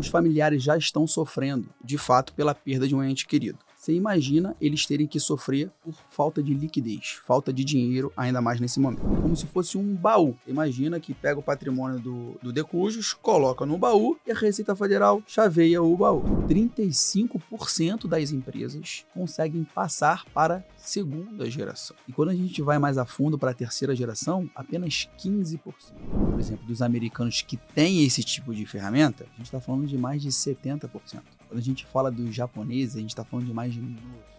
familiares já estão sofrendo, de fato, pela perda de um ente querido. Você imagina eles terem que sofrer por falta de liquidez, falta de dinheiro, ainda mais nesse momento. Como se fosse um baú. Imagina que pega o patrimônio do Decujos, coloca no baú e a Receita Federal chaveia o baú. 35% das empresas conseguem passar para segunda geração. E quando a gente vai mais a fundo para a terceira geração, apenas 15%. Por exemplo, dos americanos que têm esse tipo de ferramenta, a gente está falando de mais de 70%. Quando a gente fala dos japoneses, a gente está falando de mais de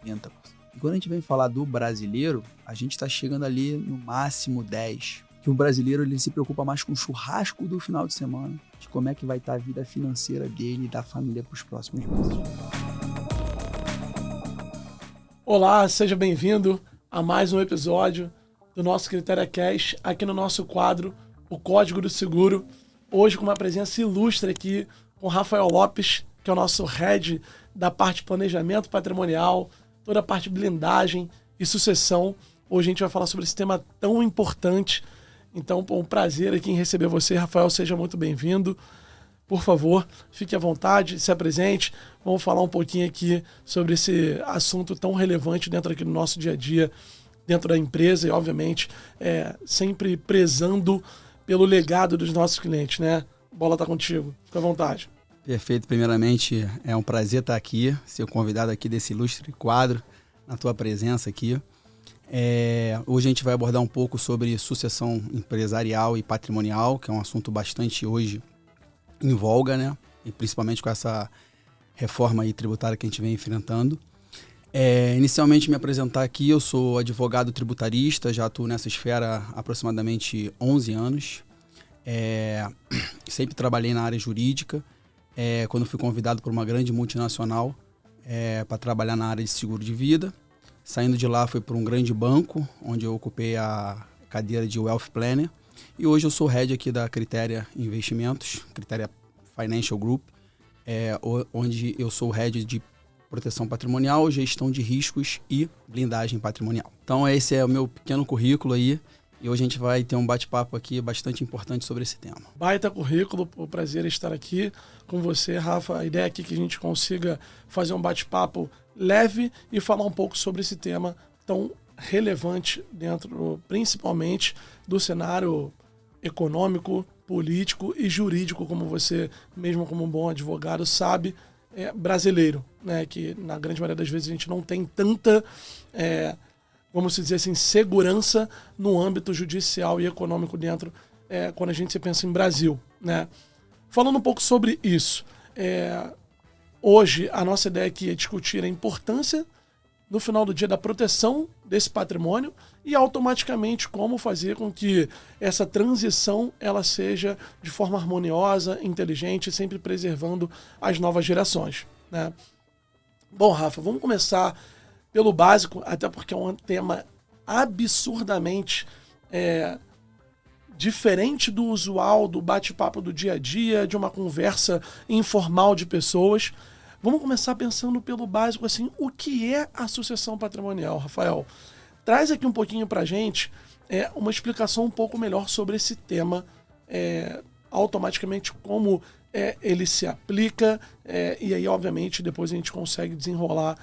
90%. E quando a gente vem falar do brasileiro, a gente está chegando ali no máximo 10%. Que o brasileiro ele se preocupa mais com o churrasco do final de semana, de como é que vai estar a vida financeira dele e da família para os próximos meses. Olá, seja bem-vindo a mais um episódio do nosso Critéria Cash, aqui no nosso quadro O Código do Seguro. Hoje com uma presença ilustre aqui com Rafael Lopes, que é o nosso head da parte de planejamento patrimonial, toda a parte de blindagem e sucessão. Hoje a gente vai falar sobre esse tema tão importante. Então, um prazer aqui em receber você, Rafael. Seja muito bem-vindo. Por favor, fique à vontade, se apresente. Vamos falar um pouquinho aqui sobre esse assunto tão relevante dentro aqui do nosso dia a dia, dentro da empresa e, obviamente, sempre prezando pelo legado dos nossos clientes, né? A bola está contigo. Fique à vontade. Perfeito. Primeiramente, é um prazer estar aqui, ser convidado aqui desse ilustre quadro, na tua presença aqui. Hoje a gente vai abordar um pouco sobre sucessão empresarial e patrimonial, que é um assunto bastante hoje em voga, né? E principalmente com essa reforma aí tributária que a gente vem enfrentando. Inicialmente me apresentar aqui, eu sou advogado tributarista, já atuo nessa esfera há aproximadamente 11 anos. Sempre trabalhei na área jurídica. Quando fui convidado por uma grande multinacional para trabalhar na área de seguro de vida. Saindo de lá, fui para um grande banco, onde eu ocupei a cadeira de Wealth Planner. E hoje eu sou head aqui da Critéria Investimentos, Critéria Financial Group, onde eu sou head de proteção patrimonial, gestão de riscos e blindagem patrimonial. Então esse é o meu pequeno currículo aí. E hoje a gente vai ter um bate-papo aqui bastante importante sobre esse tema. Baita currículo, o prazer é estar aqui com você, Rafa. A ideia aqui é que a gente consiga fazer um bate-papo leve e falar um pouco sobre esse tema tão relevante dentro, principalmente, do cenário econômico, político e jurídico, como você, mesmo como um bom advogado, sabe, brasileiro, né? Que na grande maioria das vezes a gente não tem tanta... vamos dizer assim, segurança no âmbito judicial e econômico dentro, quando a gente se pensa em Brasil, né? Falando um pouco sobre isso, hoje a nossa ideia aqui é discutir a importância, no final do dia, da proteção desse patrimônio e automaticamente como fazer com que essa transição ela seja de forma harmoniosa, inteligente, sempre preservando as novas gerações, né? Bom, Rafa, vamos começar pelo básico, até porque é um tema absurdamente diferente do usual, do bate-papo do dia a dia, de uma conversa informal de pessoas. Vamos começar pensando pelo básico, assim, o que é a sucessão patrimonial, Rafael? Traz aqui um pouquinho pra gente uma explicação um pouco melhor sobre esse tema, automaticamente como ele se aplica, e aí, obviamente, depois a gente consegue desenrolar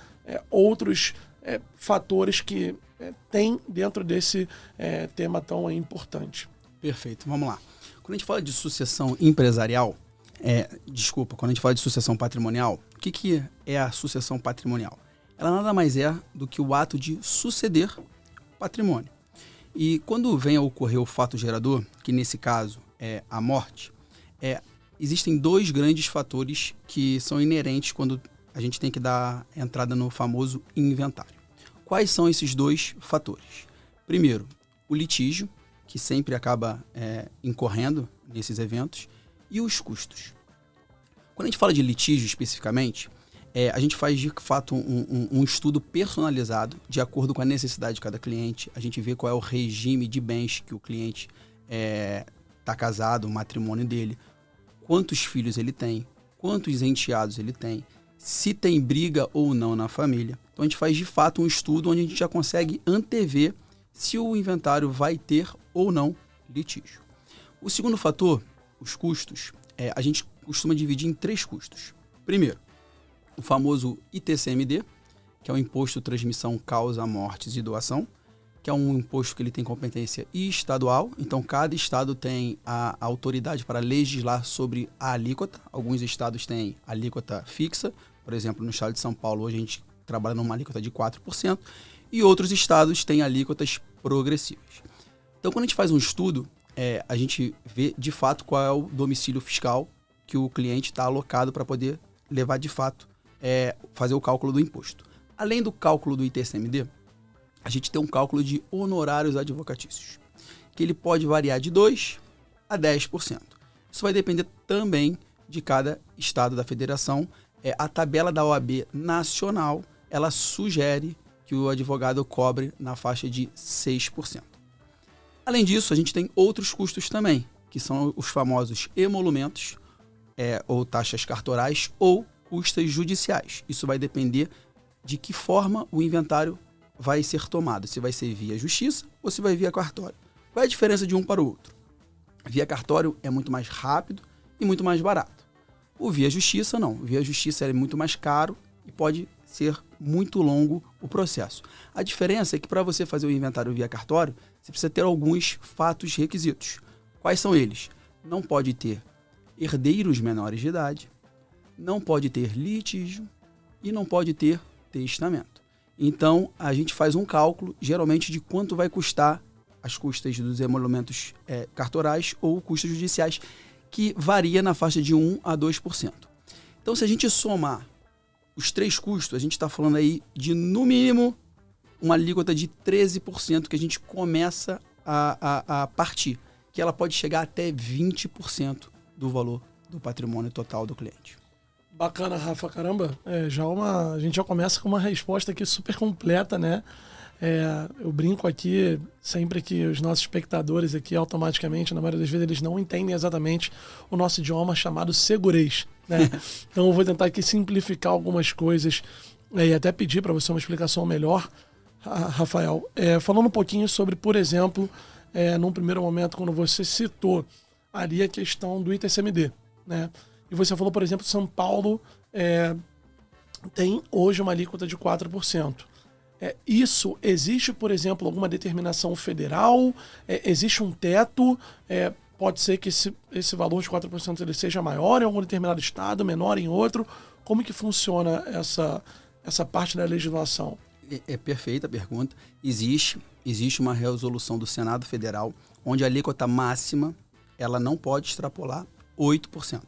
outros fatores que tem dentro desse tema tão importante. Perfeito, vamos lá. Quando a gente fala de sucessão empresarial, quando a gente fala de sucessão patrimonial, o que é a sucessão patrimonial? Ela nada mais é do que o ato de suceder patrimônio. E quando vem a ocorrer o fato gerador, que nesse caso é a morte, existem dois grandes fatores que são inerentes quando a gente tem que dar entrada no famoso inventário. Quais são esses dois fatores? Primeiro, o litígio, que sempre acaba incorrendo nesses eventos, e os custos. Quando a gente fala de litígio especificamente, a gente faz de fato um estudo personalizado de acordo com a necessidade de cada cliente. A gente vê qual é o regime de bens que o cliente está casado, o matrimônio dele, quantos filhos ele tem, quantos enteados ele tem, se tem briga ou não na família. Então a gente faz de fato um estudo onde a gente já consegue antever se o inventário vai ter ou não litígio. O segundo fator, os custos, a gente costuma dividir em 3 custos. Primeiro, o famoso ITCMD, que é o Imposto de Transmissão, Causa, Mortes e Doação, que é um imposto que ele tem competência estadual. Então, cada estado tem a autoridade para legislar sobre a alíquota. Alguns estados têm alíquota fixa. Por exemplo, no estado de São Paulo, hoje a gente trabalha numa alíquota de 4%. E outros estados têm alíquotas progressivas. Então, quando a gente faz um estudo, a gente vê, de fato, qual é o domicílio fiscal que o cliente está alocado para poder levar, de fato, fazer o cálculo do imposto. Além do cálculo do ITCMD, a gente tem um cálculo de honorários advocatícios, que ele pode variar de 2% a 10%. Isso vai depender também de cada estado da federação. A tabela da OAB nacional, ela sugere que o advogado cobre na faixa de 6%. Além disso, a gente tem outros custos também, que são os famosos emolumentos, ou taxas cartorais, ou custas judiciais. Isso vai depender de que forma o inventário vai ser tomado, se vai ser via justiça ou se vai via cartório. Qual é a diferença de um para o outro? Via cartório é muito mais rápido e muito mais barato. O via justiça não. Via justiça é muito mais caro e pode ser muito longo o processo. A diferença é que para você fazer o inventário via cartório, você precisa ter alguns fatos requisitos. Quais são eles? Não pode ter herdeiros menores de idade, não pode ter litígio e não pode ter testamento. Então, a gente faz um cálculo, geralmente, de quanto vai custar as custas dos emolumentos cartorais ou custas judiciais, que varia na faixa de 1% a 2%. Então, se a gente somar os 3 custos, a gente está falando aí de, no mínimo, uma alíquota de 13% que a gente começa a partir, que ela pode chegar até 20% do valor do patrimônio total do cliente. Bacana, Rafa. Caramba, a gente já começa com uma resposta aqui super completa, né? Eu brinco aqui sempre que os nossos espectadores aqui automaticamente, na maioria das vezes, eles não entendem exatamente o nosso idioma chamado segurez, né? Então eu vou tentar aqui simplificar algumas coisas e até pedir para você uma explicação melhor, Rafael. Falando um pouquinho sobre, por exemplo, num primeiro momento, quando você citou ali a questão do ITCMD, né? E você falou, por exemplo, São Paulo tem hoje uma alíquota de 4%. Isso existe, por exemplo, alguma determinação federal? Existe um teto? Pode ser que esse valor de 4% ele seja maior em algum determinado estado, menor em outro? Como que funciona essa parte da legislação? É perfeita a pergunta. Existe uma resolução do Senado Federal onde a alíquota máxima ela não pode extrapolar 8%.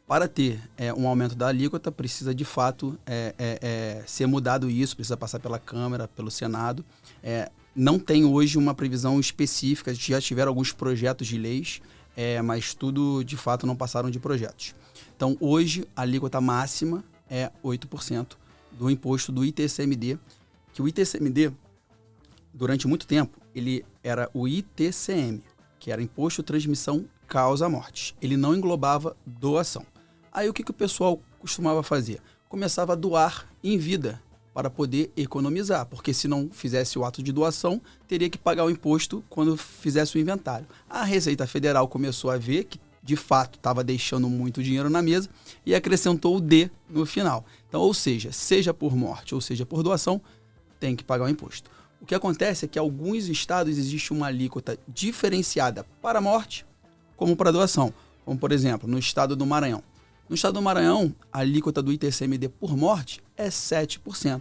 Para ter um aumento da alíquota, precisa de fato ser mudado isso, precisa passar pela Câmara, pelo Senado. Não tem hoje uma previsão específica, já tiveram alguns projetos de leis, mas tudo de fato não passaram de projetos. Então hoje a alíquota máxima é 8% do imposto do ITCMD, que o ITCMD, durante muito tempo, ele era o ITCM, que era Imposto de Transmissão Causa Mortes. Ele não englobava doação. Aí o que o pessoal costumava fazer? Começava a doar em vida para poder economizar, porque se não fizesse o ato de doação, teria que pagar o imposto quando fizesse o inventário. A Receita Federal começou a ver que, de fato, estava deixando muito dinheiro na mesa e acrescentou o D no final. Então, ou seja por morte ou seja por doação, tem que pagar o imposto. O que acontece é que em alguns estados existe uma alíquota diferenciada para morte como para doação. Como, por exemplo, no estado do Maranhão. No estado do Maranhão, a alíquota do ITCMD por morte é 7%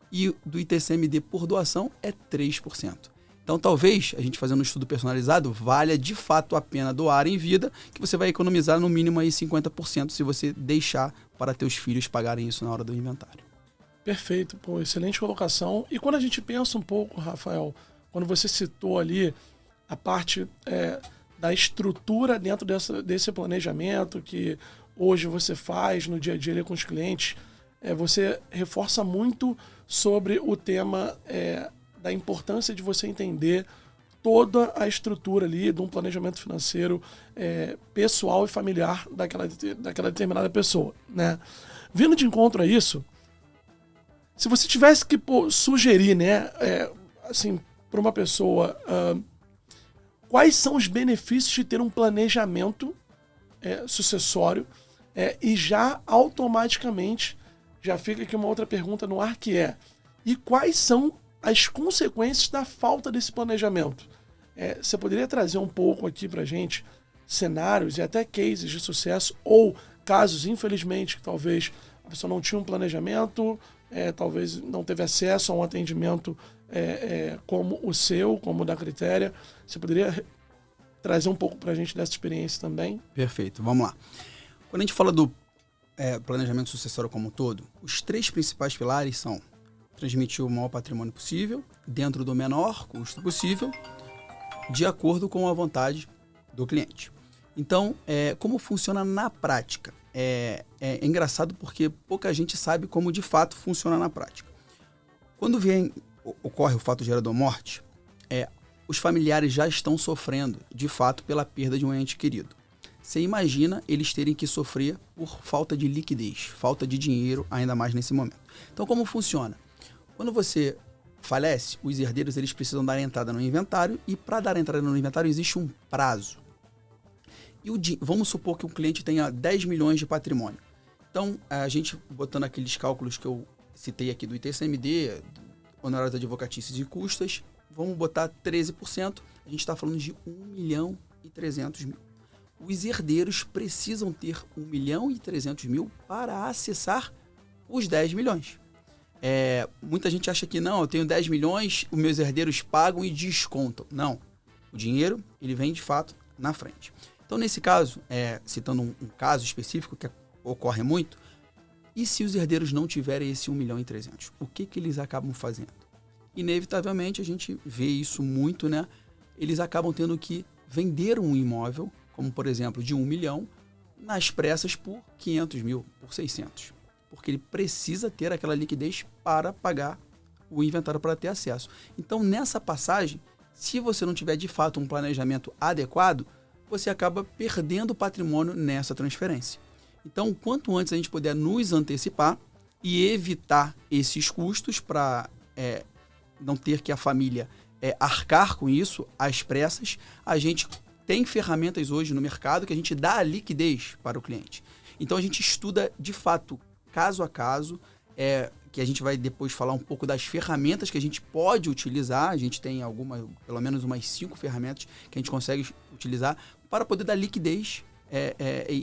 e do ITCMD por doação é 3%. Então, talvez, a gente fazendo um estudo personalizado, valha de fato a pena doar em vida, que você vai economizar no mínimo aí 50% se você deixar para teus filhos pagarem isso na hora do inventário. Perfeito, excelente colocação. E quando a gente pensa um pouco, Rafael, quando você citou ali a parte da estrutura dentro desse planejamento que hoje você faz no dia a dia ali com os clientes, você reforça muito sobre o tema da importância de você entender toda a estrutura ali de um planejamento financeiro pessoal e familiar daquela determinada pessoa, né? Vindo de encontro a isso, se você tivesse que sugerir, né, assim, para uma pessoa, quais são os benefícios de ter um planejamento sucessório E já automaticamente já fica aqui uma outra pergunta no ar que é: e quais são as consequências da falta desse planejamento? Você poderia trazer um pouco aqui pra gente cenários e até cases de sucesso ou casos, infelizmente, que talvez a pessoa não tinha um planejamento, talvez não teve acesso a um atendimento como o seu, como o da Critéria. Você poderia trazer um pouco pra gente dessa experiência também? Perfeito, vamos lá. Quando a gente fala do planejamento sucessório como um todo, os 3 principais pilares são transmitir o maior patrimônio possível, dentro do menor custo possível, de acordo com a vontade do cliente. Então, como funciona na prática? É engraçado porque pouca gente sabe como de fato funciona na prática. Quando ocorre o fato gerador morte, os familiares já estão sofrendo, de fato, pela perda de um ente querido. Você imagina eles terem que sofrer por falta de liquidez, falta de dinheiro, ainda mais nesse momento. Então, como funciona? Quando você falece, os herdeiros eles precisam dar entrada no inventário e para dar entrada no inventário existe um prazo. E vamos supor que o cliente tenha 10 milhões de patrimônio. Então, a gente botando aqueles cálculos que eu citei aqui do ITCMD, honorários advocatícios e custas, vamos botar 13%, a gente está falando de 1.300.000. Os herdeiros precisam ter 1.300.000 para acessar os 10 milhões. Muita gente acha que não, eu tenho 10 milhões, os meus herdeiros pagam e descontam. Não, o dinheiro ele vem de fato na frente. Então, nesse caso, citando um caso específico que ocorre muito, e se os herdeiros não tiverem esse 1.300.000, o que eles acabam fazendo? Inevitavelmente, a gente vê isso muito, né? Eles acabam tendo que vender um imóvel, como por exemplo, de 1 milhão, nas pressas por 500.000, por 600. Porque ele precisa ter aquela liquidez para pagar o inventário para ter acesso. Então, nessa passagem, se você não tiver de fato um planejamento adequado, você acaba perdendo patrimônio nessa transferência. Então, quanto antes a gente puder nos antecipar e evitar esses custos para não ter que a família arcar com isso às pressas, a gente tem ferramentas hoje no mercado que a gente dá a liquidez para o cliente. Então, a gente estuda, de fato, caso a caso, que a gente vai depois falar um pouco das ferramentas que a gente pode utilizar. A gente tem pelo menos umas 5 ferramentas que a gente consegue utilizar para poder dar liquidez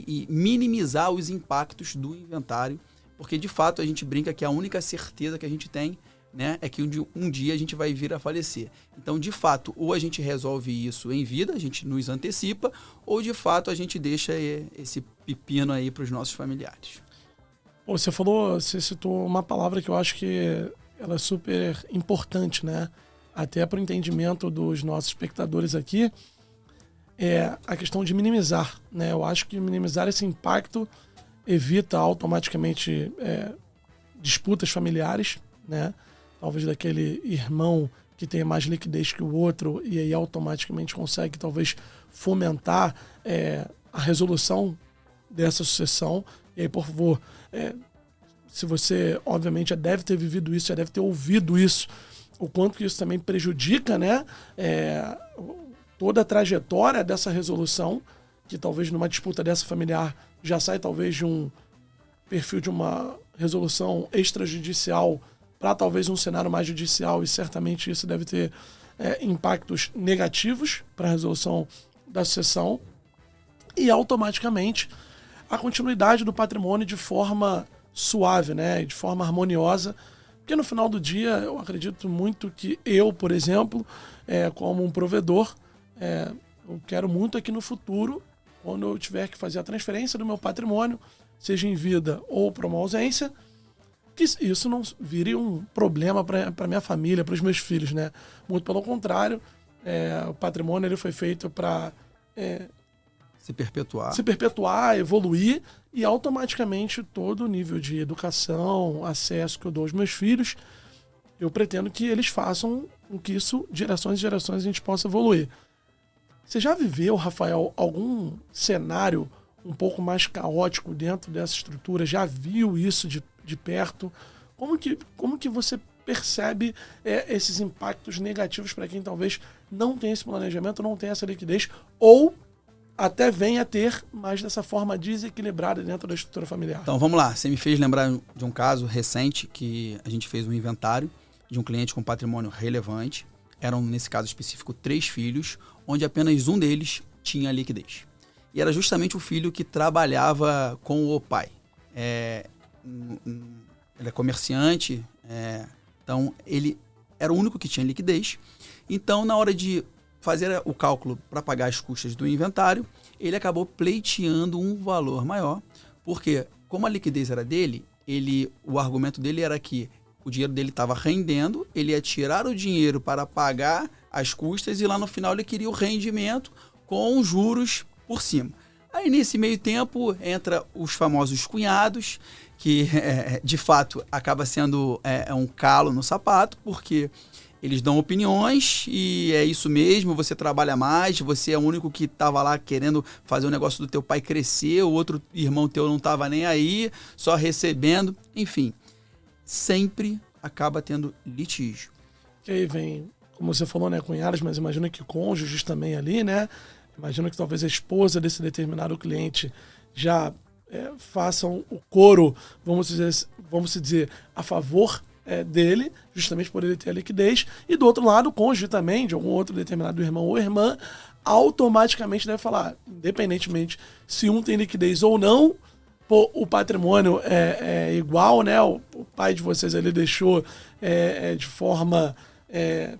e minimizar os impactos do inventário, porque, de fato, a gente brinca que a única certeza que a gente tem, né, é que um dia a gente vai vir a falecer. Então, de fato, ou a gente resolve isso em vida, a gente nos antecipa, ou, de fato, a gente deixa esse pepino aí para os nossos familiares. Pô, você citou uma palavra que eu acho que ela é super importante, né? Até para o entendimento dos nossos espectadores aqui, é a questão de minimizar, né? Eu acho que minimizar esse impacto evita automaticamente disputas familiares, né? Talvez daquele irmão que tenha mais liquidez que o outro e aí automaticamente consegue talvez fomentar a resolução dessa sucessão. E aí, por favor, se você obviamente já deve ter vivido isso, já deve ter ouvido isso, o quanto que isso também prejudica, né, toda a trajetória dessa resolução, que talvez numa disputa dessa familiar já sai talvez de um perfil de uma resolução extrajudicial para talvez um cenário mais judicial, e certamente isso deve ter impactos negativos para a resolução da sucessão, e automaticamente a continuidade do patrimônio de forma suave, né, de forma harmoniosa, porque no final do dia eu acredito muito que eu, por exemplo, como um provedor, eu quero muito aqui no futuro, quando eu tiver que fazer a transferência do meu patrimônio, seja em vida ou para uma ausência, que isso não vire um problema para minha família, para os meus filhos, né? Muito pelo contrário, o patrimônio ele foi feito para se perpetuar, evoluir, e automaticamente todo o nível de educação, acesso que eu dou aos meus filhos, eu pretendo que eles façam com que isso, gerações e gerações, a gente possa evoluir. Você já viveu, Rafael, algum cenário um pouco mais caótico dentro dessa estrutura? Já viu isso de perto? Como que você percebe esses impactos negativos para quem talvez não tem esse planejamento, não tem essa liquidez, ou até venha a ter, mas dessa forma desequilibrada dentro da estrutura familiar. Então, vamos lá. Você me fez lembrar de um caso recente que a gente fez um inventário de um cliente com patrimônio relevante. Eram, nesse caso específico, 3 filhos, onde apenas um deles tinha liquidez. E era justamente o filho que trabalhava com o pai. Ele é comerciante, então ele era o único que tinha liquidez. Então, na hora de fazer o cálculo para pagar as custas do inventário, ele acabou pleiteando um valor maior, porque como a liquidez era dele, o argumento dele era que o dinheiro dele estava rendendo, ele ia tirar o dinheiro para pagar as custas e lá no final ele queria o rendimento com juros por cima. Aí nesse meio tempo entra os famosos cunhados, que de fato acaba sendo um calo no sapato, porque eles dão opiniões e é isso mesmo, você trabalha mais, você é o único que estava lá querendo fazer o negócio do teu pai crescer, o outro irmão teu não estava nem aí, só recebendo, enfim. Sempre acaba tendo litígio. Que aí vem, como você falou, né, cunhados, mas imagina que cônjuges também ali, né? Imagina que talvez a esposa desse determinado cliente já façam o coro, vamos dizer, a favor dele, justamente por ele ter a liquidez, e do outro lado, o cônjuge também, de algum outro determinado irmão ou irmã, automaticamente deve falar, independentemente se um tem liquidez ou não, o patrimônio é igual, né? O pai de vocês ali deixou de forma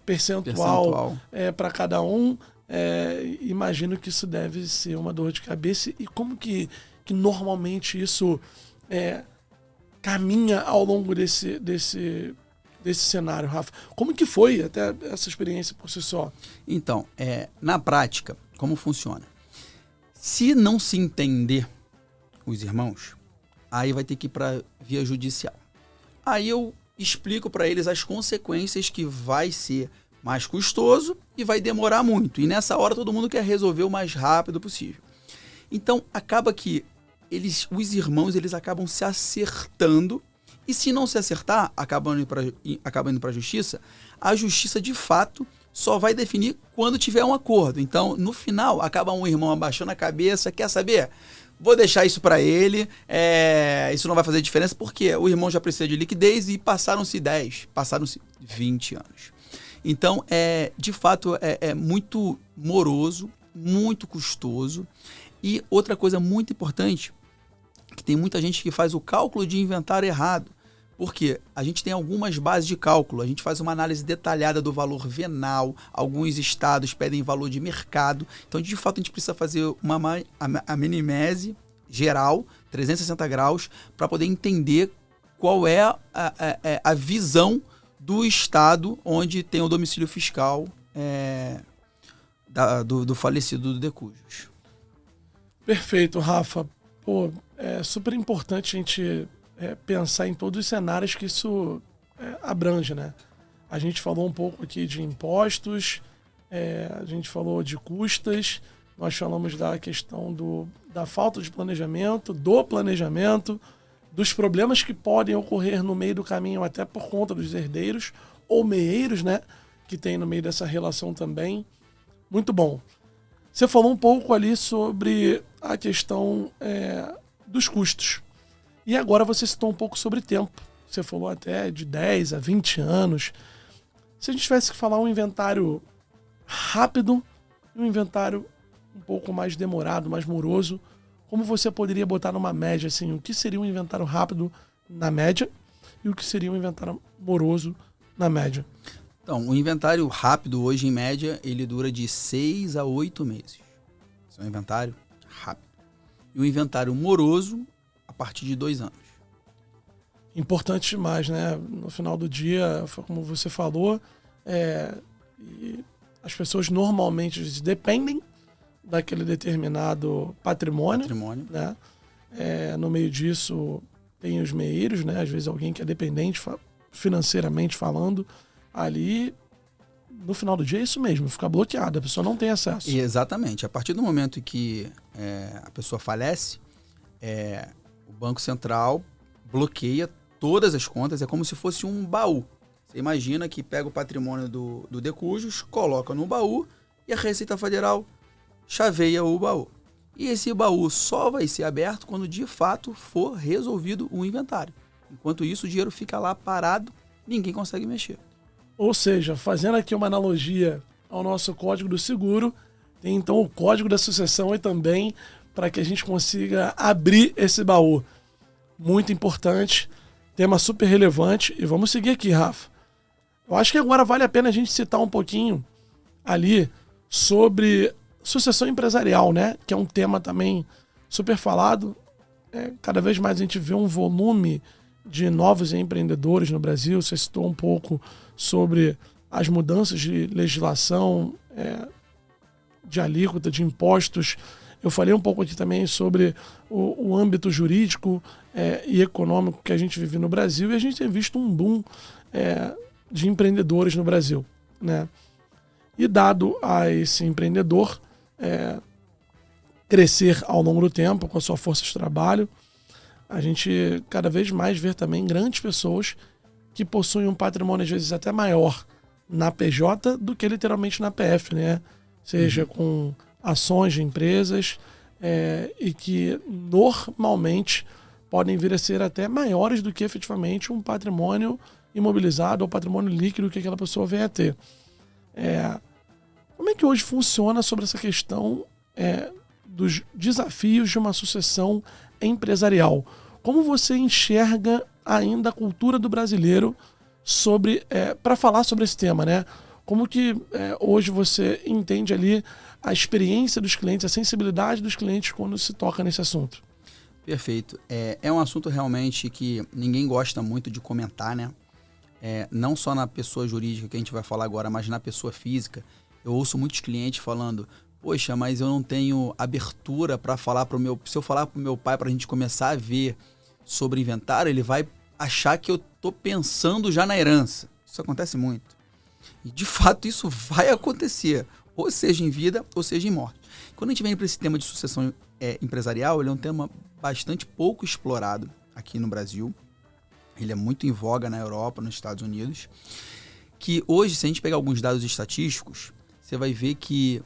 percentual. Para cada um. Imagino que isso deve ser uma dor de cabeça. E como que normalmente isso caminha ao longo desse cenário, Rafa? Como que foi até essa experiência por si só? Então, na prática, como funciona? Se não se entender os irmãos, aí vai ter que ir para via judicial. Aí eu explico para eles as consequências, que vai ser mais custoso e vai demorar muito. E nessa hora todo mundo quer resolver o mais rápido possível. Então acaba que os irmãos eles acabam se acertando, e se não se acertar, acabam indo para a justiça. A justiça de fato só vai definir quando tiver um acordo. Então no final acaba um irmão abaixando a cabeça, quer saber? Vou deixar isso para ele, isso não vai fazer diferença, porque o irmão já precisa de liquidez e passaram-se 10, passaram-se 20 anos. Então, de fato, é muito moroso, muito custoso. E outra coisa muito importante, que tem muita gente que faz o cálculo de inventário errado. Porque a gente tem algumas bases de cálculo, a gente faz uma análise detalhada do valor venal, alguns estados pedem valor de mercado. Então, de fato, a gente precisa fazer a minimese geral, 360 graus, para poder entender qual é a visão do estado onde tem o domicílio fiscal do falecido do decujus. Perfeito, Rafa. Pô, é super importante a gente pensar em todos os cenários que isso abrange, né? A gente falou um pouco aqui de impostos, a gente falou de custas, nós falamos da questão da falta de planejamento, do planejamento, dos problemas que podem ocorrer no meio do caminho, até por conta dos herdeiros ou meeiros, né? Que tem no meio dessa relação também. Muito bom. Você falou um pouco ali sobre a questão dos custos. E agora você citou um pouco sobre tempo. Você falou até de 10 a 20 anos. Se a gente tivesse que falar um inventário rápido e um inventário um pouco mais demorado, mais moroso, como você poderia botar numa média, assim, o que seria um inventário rápido na média e o que seria um inventário moroso na média? Então, o inventário rápido hoje, em média, ele dura de 6 a 8 meses. Esse é um inventário rápido. E o inventário moroso, a partir de 2 anos. Importante demais, né? No final do dia, como você falou, e as pessoas normalmente dependem daquele determinado patrimônio. Né? No meio disso, tem os meeiros, né? Às vezes alguém que é dependente financeiramente falando, ali, no final do dia é isso mesmo, fica bloqueado, a pessoa não tem acesso. Exatamente. A partir do momento em que a pessoa falece, o Banco Central bloqueia todas as contas, é como se fosse um baú. Você imagina que pega o patrimônio do decujus, coloca no baú e a Receita Federal chaveia o baú. E esse baú só vai ser aberto quando de fato for resolvido o inventário. Enquanto isso, o dinheiro fica lá parado, ninguém consegue mexer. Ou seja, fazendo aqui uma analogia ao nosso código do seguro, tem então o código da sucessão e também para que a gente consiga abrir esse baú. Muito importante, tema super relevante. E vamos seguir aqui, Rafa. Eu acho que agora vale a pena a gente citar um pouquinho ali sobre sucessão empresarial, né? Que é um tema também super falado. Cada vez mais a gente vê um volume de novos empreendedores no Brasil. Você citou um pouco sobre as mudanças de legislação, de alíquota, de impostos. Eu falei um pouco aqui também sobre o âmbito jurídico e econômico que a gente vive no Brasil, e a gente tem visto um boom de empreendedores no Brasil, né? E dado a esse empreendedor crescer ao longo do tempo com a sua força de trabalho, a gente cada vez mais vê também grandes pessoas que possuem um patrimônio às vezes até maior na PJ do que literalmente na PF, né? Seja com ações de empresas e que normalmente podem vir a ser até maiores do que efetivamente um patrimônio imobilizado ou patrimônio líquido que aquela pessoa venha a ter. Como é que hoje funciona sobre essa questão dos desafios de uma sucessão empresarial? Como você enxerga ainda a cultura do brasileiro para falar sobre esse tema, né? Como que hoje você entende ali a experiência dos clientes, a sensibilidade dos clientes quando se toca nesse assunto? Perfeito. É um assunto realmente que ninguém gosta muito de comentar, né? Não só na pessoa jurídica que a gente vai falar agora, mas na pessoa física. Eu ouço muitos clientes falando: poxa, mas eu não tenho abertura para falar para o meu... Se eu falar para o meu pai para a gente começar a ver sobre inventário, ele vai achar que eu estou pensando já na herança. Isso acontece muito. E, de fato, isso vai acontecer, ou seja em vida, ou seja em morte. Quando a gente vem para esse tema de sucessão empresarial, ele é um tema bastante pouco explorado aqui no Brasil. Ele é muito em voga na Europa, nos Estados Unidos. Que hoje, se a gente pegar alguns dados estatísticos, você vai ver que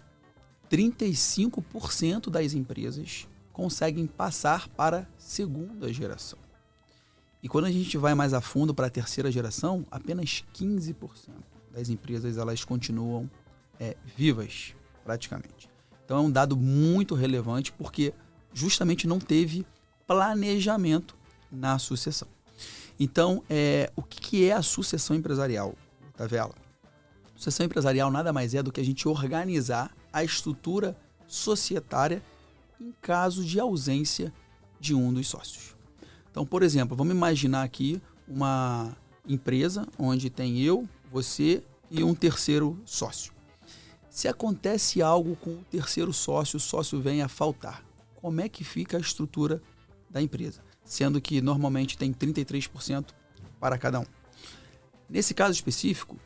35% das empresas conseguem passar para a segunda geração. E quando a gente vai mais a fundo para a terceira geração, apenas 15% das empresas elas continuam vivas, praticamente. Então é um dado muito relevante porque justamente não teve planejamento na sucessão. Então, o que é a sucessão empresarial, Tavela? Sucessão empresarial nada mais é do que a gente organizar a estrutura societária em caso de ausência de um dos sócios. Então, por exemplo, vamos imaginar aqui uma empresa onde tem eu, você e um terceiro sócio. Se acontece algo com o terceiro sócio, o sócio vem a faltar. Como é que fica a estrutura da empresa? Sendo que normalmente tem 33% para cada um. Nesse caso específico,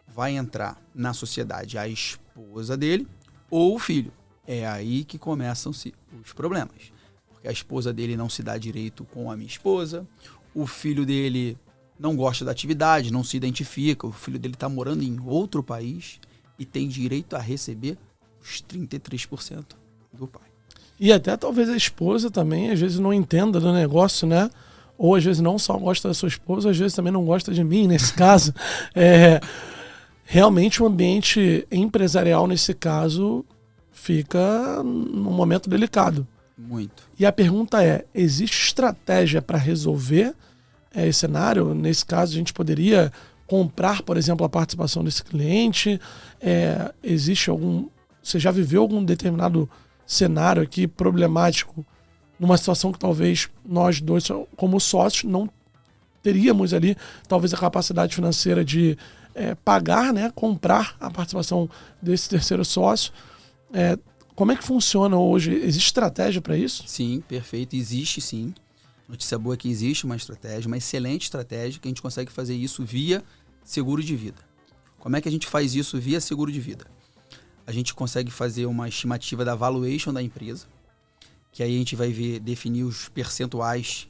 vai entrar na sociedade a esposa dele ou o filho. É aí que começam-se os problemas. Porque a esposa dele não se dá direito com a minha esposa, o filho dele não gosta da atividade, não se identifica, o filho dele está morando em outro país e tem direito a receber os 33% do pai. E até talvez a esposa também, às vezes, não entenda do negócio, né? Ou às vezes não só gosta da sua esposa, às vezes também não gosta de mim, nesse caso. Realmente o ambiente empresarial, nesse caso, fica num momento delicado. Muito. E a pergunta é, existe estratégia para resolver esse cenário? Nesse caso, a gente poderia comprar, por exemplo, a participação desse cliente? Existe algum... Você já viveu algum determinado cenário aqui problemático numa situação que talvez nós dois, como sócios, não teríamos ali talvez a capacidade financeira de pagar, né, comprar a participação desse terceiro sócio? Como é que funciona hoje? Existe estratégia para isso? Sim, perfeito. Existe sim. Notícia boa é que existe uma estratégia, uma excelente estratégia, que a gente consegue fazer isso via seguro de vida. Como é que a gente faz isso via seguro de vida? A gente consegue fazer uma estimativa da valuation da empresa, que aí a gente vai definir os percentuais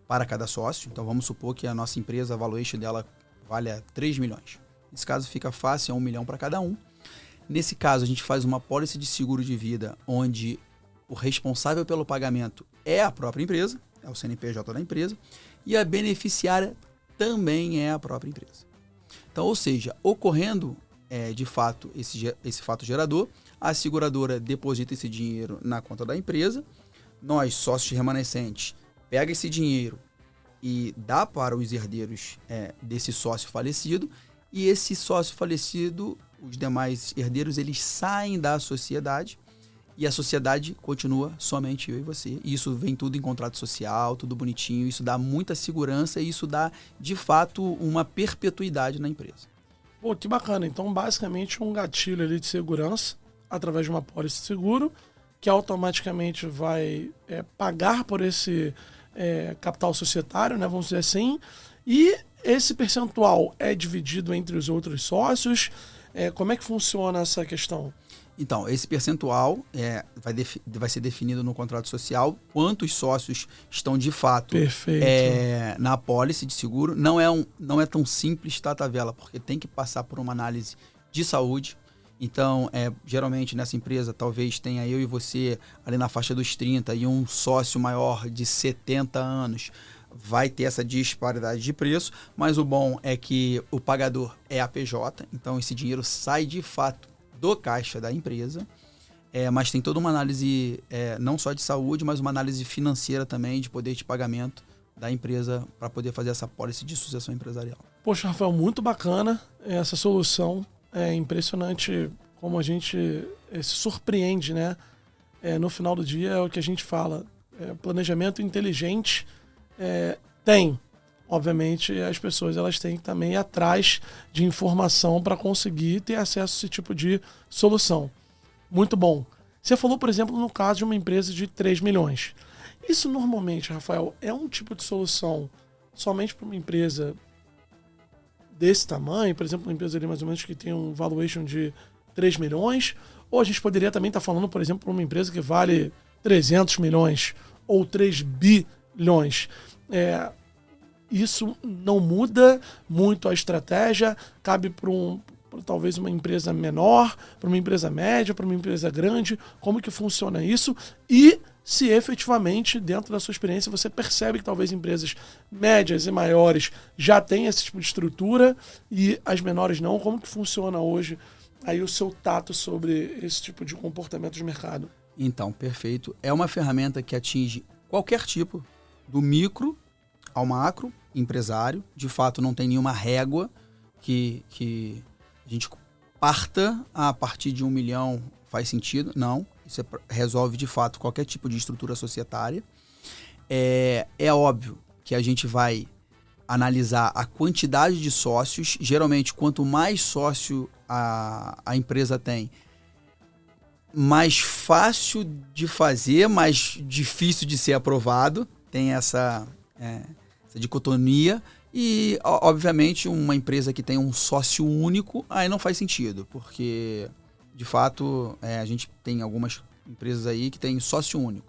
para cada sócio. Então vamos supor que a nossa empresa, a valuation dela vale 3 milhões. Nesse caso fica fácil, 1 milhão para cada um. Nesse caso a gente faz uma pólice de seguro de vida onde o responsável pelo pagamento é a própria empresa, é o CNPJ da empresa, e a beneficiária também é a própria empresa. Então, ou seja, ocorrendo de fato esse fato gerador, a seguradora deposita esse dinheiro na conta da empresa, nós, sócios remanescentes, pega esse dinheiro e dá para os herdeiros desse sócio falecido, e esse sócio falecido, os demais herdeiros, eles saem da sociedade e a sociedade continua somente eu e você. E isso vem tudo em contrato social, tudo bonitinho, isso dá muita segurança e isso dá, de fato, uma perpetuidade na empresa. Pô, que bacana. Então, basicamente, um gatilho ali de segurança através de uma pólice de seguro que automaticamente vai pagar por esse capital societário, né, vamos dizer assim, e esse percentual é dividido entre os outros sócios. Como é que funciona essa questão? Então, esse percentual vai ser definido no contrato social, quantos sócios estão de fato na apólice de seguro. Não é tão simples, tá, Tavela? Porque tem que passar por uma análise de saúde. Então, geralmente nessa empresa, talvez tenha eu e você ali na faixa dos 30 e um sócio maior de 70 anos. Vai ter essa disparidade de preço, mas o bom é que o pagador é a PJ, então esse dinheiro sai de fato do caixa da empresa, mas tem toda uma análise não só de saúde, mas uma análise financeira também, de poder de pagamento da empresa para poder fazer essa pólice de sucessão empresarial. Poxa, Rafael, muito bacana essa solução. É impressionante como a gente se surpreende, né? No final do dia é o que a gente fala. Planejamento inteligente tem. Obviamente, as pessoas elas têm que também ir atrás de informação para conseguir ter acesso a esse tipo de solução. Muito bom. Você falou, por exemplo, no caso de uma empresa de 3 milhões. Isso normalmente, Rafael, é um tipo de solução somente para uma empresa desse tamanho? Por exemplo, uma empresa ali mais ou menos que tem um valuation de 3 milhões? Ou a gente poderia também estar falando, por exemplo, para uma empresa que vale 300 milhões ou 3 bilhões? Isso não muda muito a estratégia, cabe para talvez uma empresa menor, para uma empresa média, para uma empresa grande. Como que funciona isso? E se efetivamente, dentro da sua experiência, você percebe que talvez empresas médias e maiores já têm esse tipo de estrutura e as menores não. Como que funciona hoje aí o seu tato sobre esse tipo de comportamento de mercado? Então, perfeito. É uma ferramenta que atinge qualquer tipo, do micro ao macro, empresário. De fato, não tem nenhuma régua que a gente parta a partir de 1 milhão faz sentido. Não, isso resolve de fato qualquer tipo de estrutura societária. É óbvio que a gente vai analisar a quantidade de sócios. Geralmente, quanto mais sócio a empresa tem, mais fácil de fazer, mais difícil de ser aprovado. Tem essa dicotomia. E, obviamente, uma empresa que tem um sócio único, aí não faz sentido, porque, de fato, a gente tem algumas empresas aí que tem sócio único.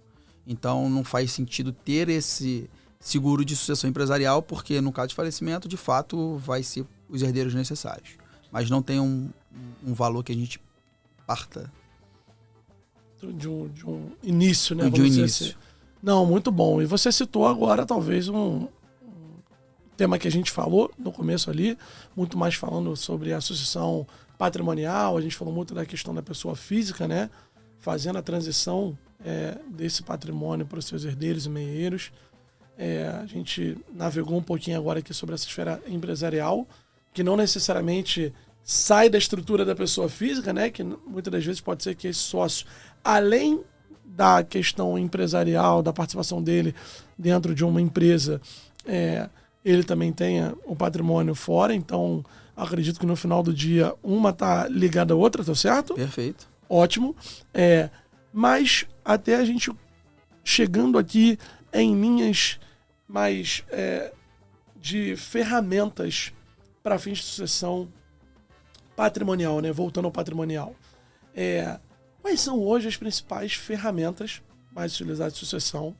Então, não faz sentido ter esse seguro de sucessão empresarial, porque, no caso de falecimento, de fato, vai ser os herdeiros necessários. Mas não tem um valor que a gente parta. De um início, né? De um início. Assim. Não, muito bom. E você citou agora, talvez, um tema que a gente falou no começo ali, muito mais falando sobre a sucessão patrimonial. A gente falou muito da questão da pessoa física, né? Fazendo a transição desse patrimônio para os seus herdeiros e meieiros. A gente navegou um pouquinho agora aqui sobre essa esfera empresarial, que não necessariamente sai da estrutura da pessoa física, né? Que muitas das vezes pode ser que esse sócio, além da questão empresarial, da participação dele dentro de uma empresa, ele também tenha o patrimônio fora. Então, acredito que no final do dia uma está ligada à outra, tá certo? Perfeito. Ótimo. Mas até a gente chegando aqui em linhas mais de ferramentas para fins de sucessão patrimonial, né? Voltando ao patrimonial. Quais são hoje as principais ferramentas mais utilizadas de sucessão?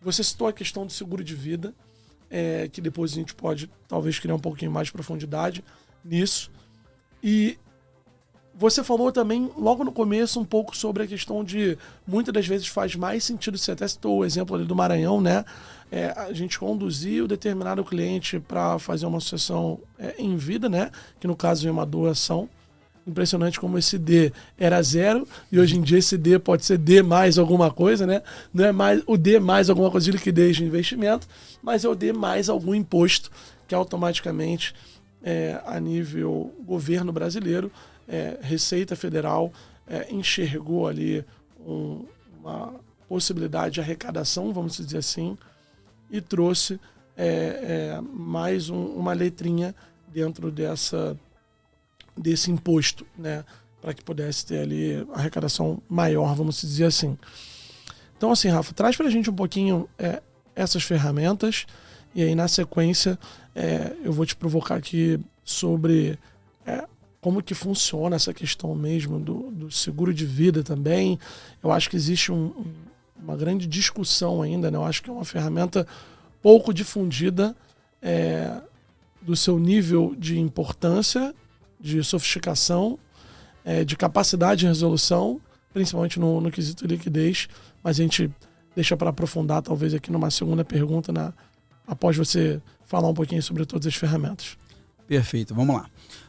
Você citou a questão do seguro de vida, que depois a gente pode talvez criar um pouquinho mais de profundidade nisso. E você falou também, logo no começo, um pouco sobre a questão de, muitas das vezes faz mais sentido, você até citou o exemplo ali do Maranhão, né? A gente conduzir o determinado cliente para fazer uma sucessão em vida, né? Que no caso é uma doação. Impressionante como esse D era 0 e hoje em dia esse D pode ser D mais alguma coisa, né? Não é mais o D mais alguma coisa de liquidez de investimento, mas é o D mais algum imposto que automaticamente, a nível governo brasileiro, Receita Federal enxergou ali uma possibilidade de arrecadação, vamos dizer assim, e trouxe mais uma letrinha dentro desse imposto, né, para que pudesse ter ali arrecadação maior, vamos dizer assim. Então, assim, Rafa, traz para a gente um pouquinho essas ferramentas e aí, na sequência, eu vou te provocar aqui sobre como que funciona essa questão mesmo do seguro de vida também. Eu acho que existe uma grande discussão ainda, né? Eu acho que é uma ferramenta pouco difundida do seu nível de importância, de sofisticação, de capacidade de resolução, principalmente no quesito liquidez, mas a gente deixa para aprofundar talvez aqui numa segunda pergunta, após você falar um pouquinho sobre todas as ferramentas. Perfeito, vamos lá.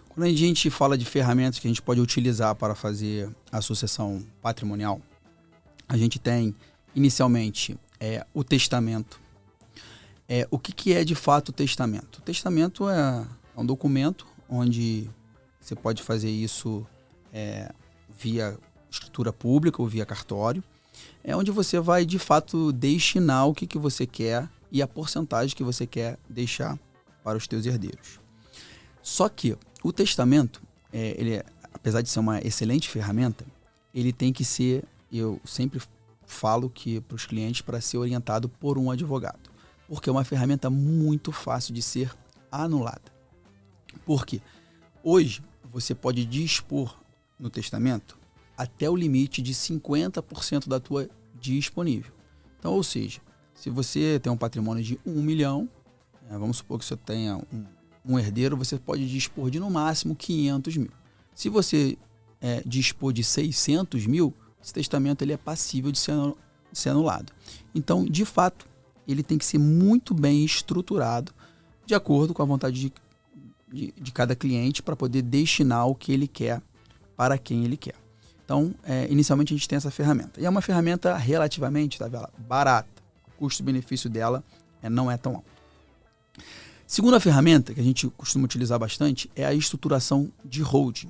Quando a gente fala de ferramentas que a gente pode utilizar para fazer a sucessão patrimonial, a gente tem inicialmente o testamento. O que é de fato o testamento? O testamento é um documento onde você pode fazer isso via escritura pública ou via cartório, onde você vai de fato destinar o que você quer e a porcentagem que você quer deixar para os teus herdeiros. Só que o testamento, apesar de ser uma excelente ferramenta, ele tem que ser, eu sempre falo que para os clientes, para ser orientado por um advogado, porque é uma ferramenta muito fácil de ser anulada. Por quê? Hoje, você pode dispor no testamento até o limite de 50% da tua disponível. Então, ou seja, se você tem um patrimônio de 1 milhão, vamos supor que você tenha um herdeiro, você pode dispor de no máximo 500 mil. Se você dispor de 600 mil, esse testamento ele é passível de ser anulado. Então, de fato, ele tem que ser muito bem estruturado de acordo com a vontade de cada cliente para poder destinar o que ele quer para quem ele quer. Então, inicialmente a gente tem essa ferramenta. E é uma ferramenta relativamente, tá vendo, barata. O custo-benefício dela não é tão alto. Segunda ferramenta que a gente costuma utilizar bastante é a estruturação de holding.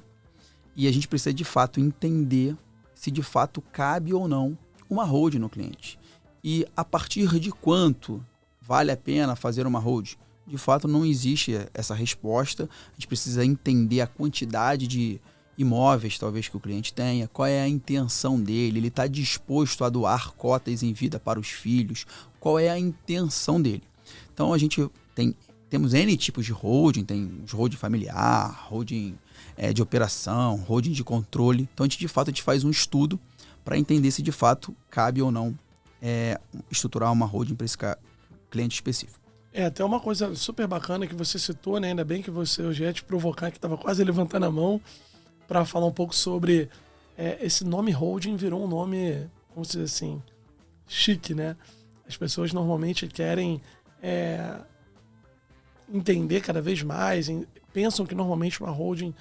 E a gente precisa de fato entender se de fato cabe ou não uma holding no cliente. E a partir de quanto vale a pena fazer uma holding? De fato não existe essa resposta. A gente precisa entender a quantidade de imóveis talvez que o cliente tenha, qual é a intenção dele, ele está disposto a doar cotas em vida para os filhos, qual é a intenção dele. Então a gente temos N tipos de holding, tem os holding familiar, holding de operação, holding de controle. Então a gente faz um estudo para entender se de fato cabe ou não estruturar uma holding para esse cliente específico. Até uma coisa super bacana que você citou, né? Ainda bem que eu já ia te provocar, que estava quase levantando a mão, para falar um pouco sobre esse nome holding virou um nome, vamos dizer assim, chique, né? As pessoas normalmente querem entender cada vez mais, pensam que normalmente uma holding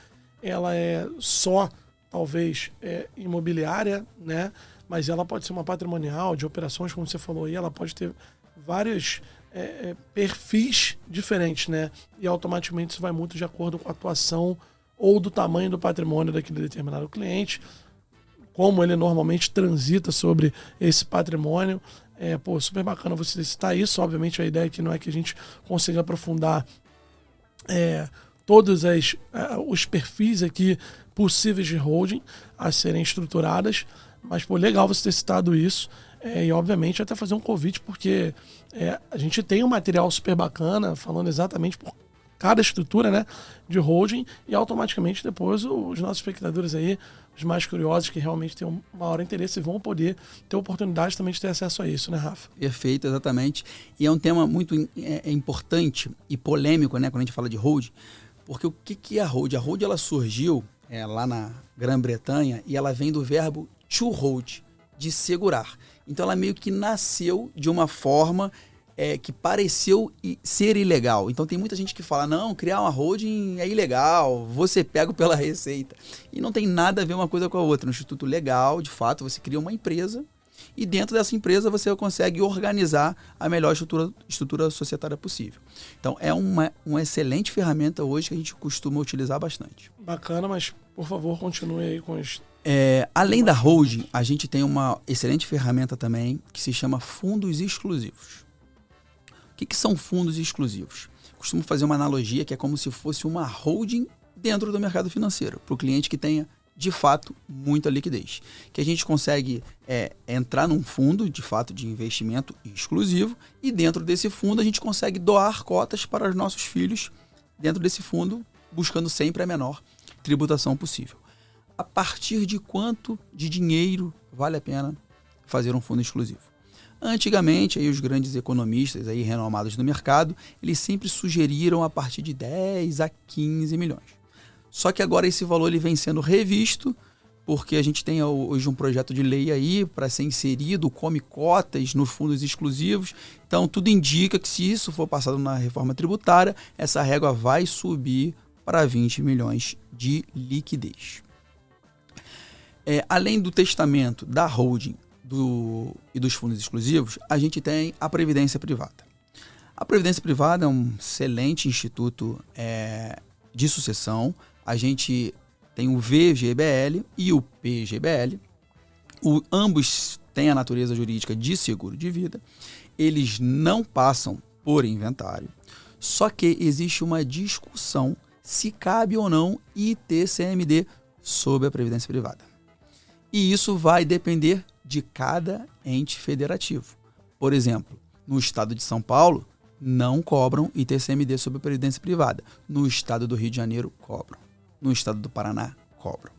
ela é só, talvez, imobiliária, né? Mas ela pode ser uma patrimonial, de operações, como você falou aí, ela pode ter vários perfis diferentes, né? E automaticamente isso vai muito de acordo com a atuação ou do tamanho do patrimônio daquele determinado cliente, como ele normalmente transita sobre esse patrimônio. Super bacana você citar isso. Obviamente a ideia aqui não é que a gente consiga aprofundar todos os perfis aqui possíveis de holding a serem estruturadas, mas legal você ter citado isso. E obviamente até fazer um convite, porque a gente tem um material super bacana falando exatamente por cada estrutura, né, de holding, e automaticamente depois os nossos espectadores aí, os mais curiosos que realmente têm um maior interesse, vão poder ter oportunidade também de ter acesso a isso, né, Rafa? Perfeito, exatamente. E é um tema muito importante e polêmico, né, quando a gente fala de holding, porque o que é a holding? A holding ela surgiu lá na Grã-Bretanha e ela vem do verbo to hold, de segurar. Então ela meio que nasceu de uma forma que pareceu ser ilegal. Então tem muita gente que fala, não, criar uma holding é ilegal, você pega pela receita. E não tem nada a ver uma coisa com a outra. No Instituto Legal, de fato, você cria uma empresa e dentro dessa empresa você consegue organizar a melhor estrutura societária possível. Então é uma excelente ferramenta hoje que a gente costuma utilizar bastante. Bacana, mas por favor continue aí com os... Além da holding, a gente tem uma excelente ferramenta também que se chama fundos exclusivos. O que são fundos exclusivos? Costumo fazer uma analogia que é como se fosse uma holding dentro do mercado financeiro, para o cliente que tenha, de fato, muita liquidez. Que a gente consegue entrar num fundo, de fato, de investimento exclusivo e dentro desse fundo a gente consegue doar cotas para os nossos filhos dentro desse fundo, buscando sempre a menor tributação possível. A partir de quanto de dinheiro vale a pena fazer um fundo exclusivo? Antigamente, aí, os grandes economistas aí, renomados do mercado, eles sempre sugeriram a partir de 10 a 15 milhões. Só que agora esse valor ele vem sendo revisto, porque a gente tem hoje um projeto de lei aí para ser inserido, come cotas nos fundos exclusivos. Então, tudo indica que se isso for passado na reforma tributária, essa régua vai subir para 20 milhões de liquidez. Além do testamento, da holding e dos fundos exclusivos, a gente tem a Previdência Privada. A Previdência Privada é um excelente instituto de sucessão. A gente tem o VGBL e o PGBL. Ambos têm a natureza jurídica de seguro de vida. Eles não passam por inventário. Só que existe uma discussão se cabe ou não ITCMD sobre a Previdência Privada. E isso vai depender de cada ente federativo. Por exemplo, no estado de São Paulo, não cobram ITCMD sobre a Previdência Privada. No estado do Rio de Janeiro, cobram. No estado do Paraná, cobram.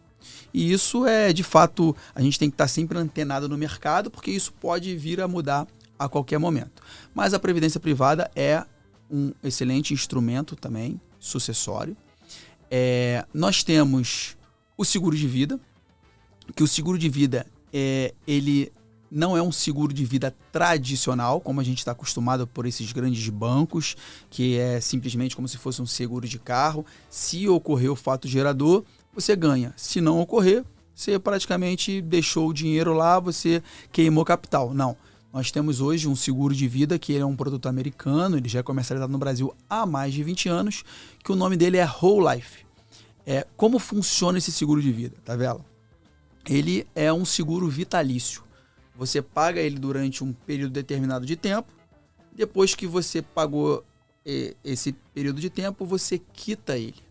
E isso de fato, a gente tem que estar sempre antenado no mercado, porque isso pode vir a mudar a qualquer momento. Mas a Previdência Privada é um excelente instrumento também, sucessório. Nós temos o seguro de vida, que o seguro de vida ele não é um seguro de vida tradicional, como a gente está acostumado por esses grandes bancos, que é simplesmente como se fosse um seguro de carro. Se ocorrer o fato gerador, você ganha. Se não ocorrer, você praticamente deixou o dinheiro lá, você queimou capital. Não. Nós temos hoje um seguro de vida que é um produto americano, ele já é comercializado no Brasil há mais de 20 anos, que o nome dele é Whole Life. Como funciona esse seguro de vida, tá vendo? Ele é um seguro vitalício. Você paga ele durante um período determinado de tempo. Depois que você pagou esse período de tempo, você quita ele.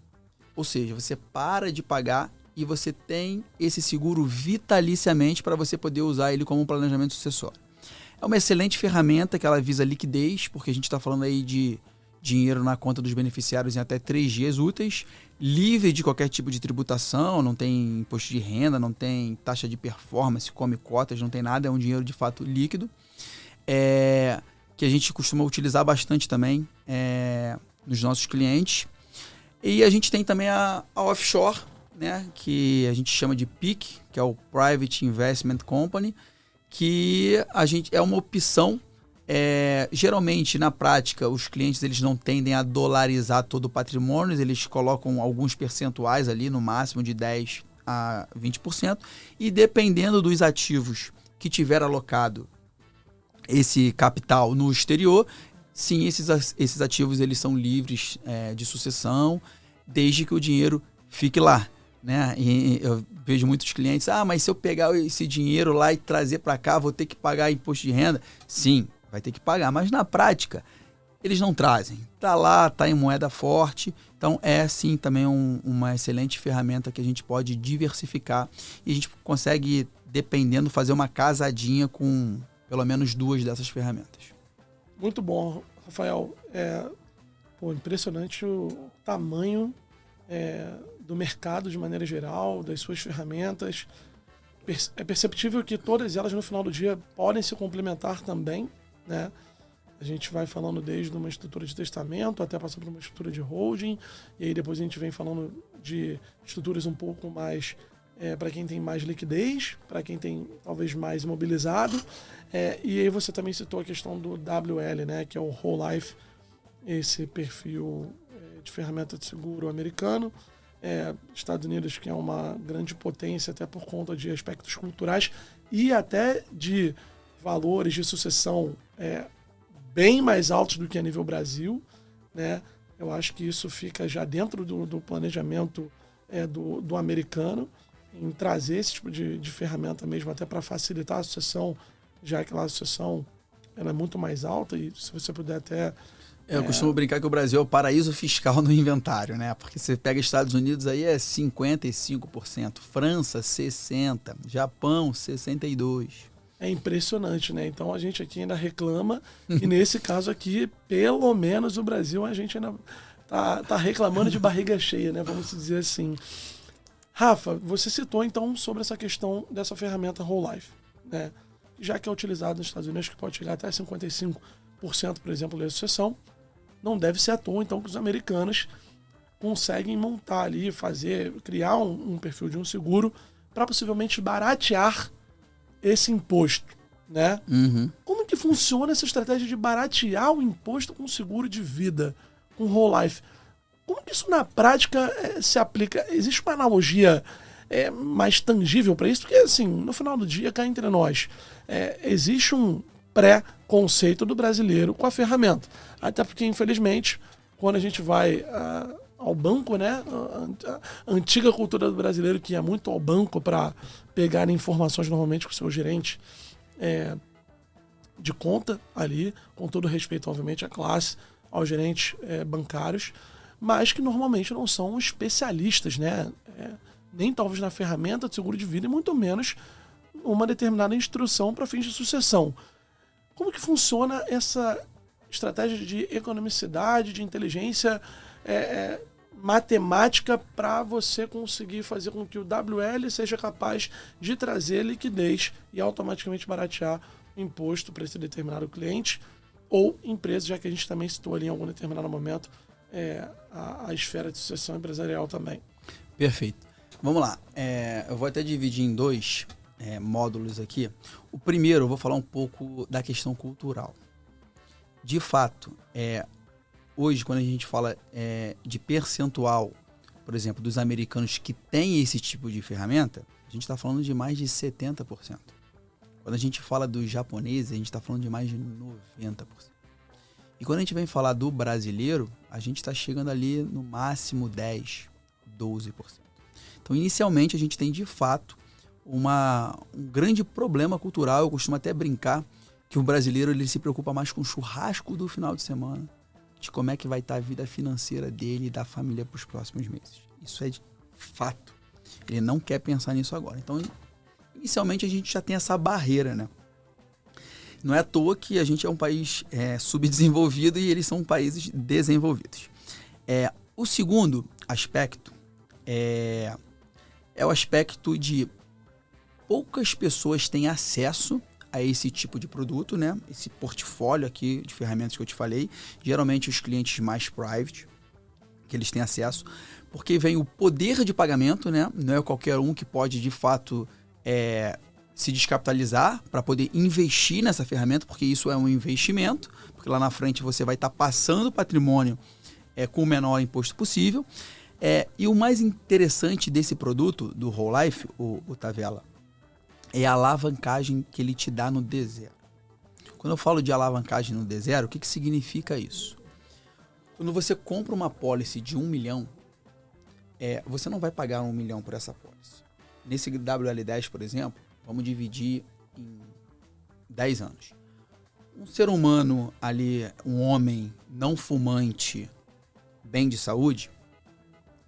Ou seja, você para de pagar e você tem esse seguro vitaliciamente para você poder usar ele como um planejamento sucessório. É uma excelente ferramenta que ela visa liquidez, porque a gente está falando aí de dinheiro na conta dos beneficiários em até 3 dias úteis, livre de qualquer tipo de tributação, não tem imposto de renda, não tem taxa de performance, come cotas, não tem nada, é um dinheiro de fato líquido, que a gente costuma utilizar bastante também nos nossos clientes. E a gente tem também a offshore, né, que a gente chama de PIC, que é o Private Investment Company, que é uma opção. Geralmente, na prática, os clientes eles não tendem a dolarizar todo o patrimônio, eles colocam alguns percentuais ali, no máximo de 10% a 20%, e dependendo dos ativos que tiver alocado esse capital no exterior, sim, esses ativos eles são livres de sucessão, desde que o dinheiro fique lá. Né? E eu vejo muitos clientes, mas se eu pegar esse dinheiro lá e trazer para cá, vou ter que pagar imposto de renda? Sim, vai ter que pagar, mas na prática eles não trazem. Está lá, está em moeda forte, então sim também uma excelente ferramenta que a gente pode diversificar e a gente consegue, dependendo, fazer uma casadinha com pelo menos 2 dessas ferramentas. Muito bom, Rafael. Impressionante o tamanho do mercado de maneira geral, das suas ferramentas. É perceptível que todas elas no final do dia podem se complementar também, né? A gente vai falando desde uma estrutura de testamento até passar por uma estrutura de holding, e aí depois a gente vem falando de estruturas um pouco mais para quem tem mais liquidez, para quem tem talvez mais imobilizado. E aí você também citou a questão do WL, né, que é o Whole Life, esse perfil de ferramenta de seguro americano. Estados Unidos, que é uma grande potência até por conta de aspectos culturais e até de valores de sucessão bem mais altos do que a nível Brasil, né? Eu acho que isso fica já dentro do planejamento do americano, em trazer esse tipo de ferramenta mesmo, até para facilitar a sucessão, já que lá a sucessão ela é muito mais alta, e se você puder até... Eu costumo brincar que o Brasil é o paraíso fiscal no inventário, né? Porque você pega Estados Unidos aí é 55%, França 60%, Japão 62%. É impressionante, né? Então a gente aqui ainda reclama, e nesse caso aqui, pelo menos o Brasil, a gente ainda tá reclamando de barriga cheia, né? Vamos dizer assim. Rafa, você citou então sobre essa questão dessa ferramenta Whole Life, né? Já que é utilizado nos Estados Unidos, que pode chegar até 55%, por exemplo, da sucessão, não deve ser à toa, então, que os americanos conseguem montar ali, criar um perfil de um seguro para possivelmente baratear esse imposto, né? Uhum. Como que funciona essa estratégia de baratear o imposto com seguro de vida, com Whole Life? Como que isso na prática se aplica? Existe uma analogia mais tangível para isso? Porque, assim, no final do dia, cá entre nós, existe um pré-conceito do brasileiro com a ferramenta. Até porque, infelizmente, quando a gente vai ao banco, né, a antiga cultura do brasileiro, que é muito ao banco para pegar informações normalmente com o seu gerente de conta ali, com todo respeito, obviamente, à classe, aos gerentes bancários, mas que normalmente não são especialistas, né? Nem talvez na ferramenta de seguro de vida, e muito menos uma determinada instrução para fins de sucessão. Como que funciona essa estratégia de economicidade, de inteligência matemática para você conseguir fazer com que o WL seja capaz de trazer liquidez e automaticamente baratear o imposto para esse determinado cliente ou empresa, já que a gente também citou ali em algum determinado momento a esfera de sucessão empresarial também. Perfeito. Vamos lá. Eu vou até dividir em dois módulos aqui. O primeiro, eu vou falar um pouco da questão cultural. De fato, hoje, quando a gente fala de percentual, por exemplo, dos americanos que têm esse tipo de ferramenta, a gente está falando de mais de 70%. Quando a gente fala dos japoneses, a gente está falando de mais de 90%. E quando a gente vem falar do brasileiro, a gente está chegando ali no máximo 10%, 12%. Então, inicialmente, a gente tem, de fato, um grande problema cultural. Eu costumo até brincar que o brasileiro ele se preocupa mais com o churrasco do final de semana, de como é que vai estar a vida financeira dele e da família para os próximos meses. Isso é de fato. Ele não quer pensar nisso agora. Então, inicialmente, a gente já tem essa barreira, né? Não é à toa que a gente é um país subdesenvolvido e eles são países desenvolvidos. O segundo aspecto é o aspecto de poucas pessoas têm acesso a esse tipo de produto, né? Esse portfólio aqui de ferramentas que eu te falei. Geralmente os clientes mais private, que eles têm acesso, porque vem o poder de pagamento, né? Não é qualquer um que pode, de fato, se descapitalizar para poder investir nessa ferramenta, porque isso é um investimento, porque lá na frente você vai estar passando o patrimônio com o menor imposto possível. E o mais interessante desse produto, do Whole Life, o Tavela, é a alavancagem que ele te dá no D0. Quando eu falo de alavancagem no D0, o que significa isso? Quando você compra uma pólice de 1 milhão, você não vai pagar 1 milhão por essa pólice. Nesse WL10, por exemplo, vamos dividir em 10 anos. Um ser humano ali, um homem não fumante, bem de saúde,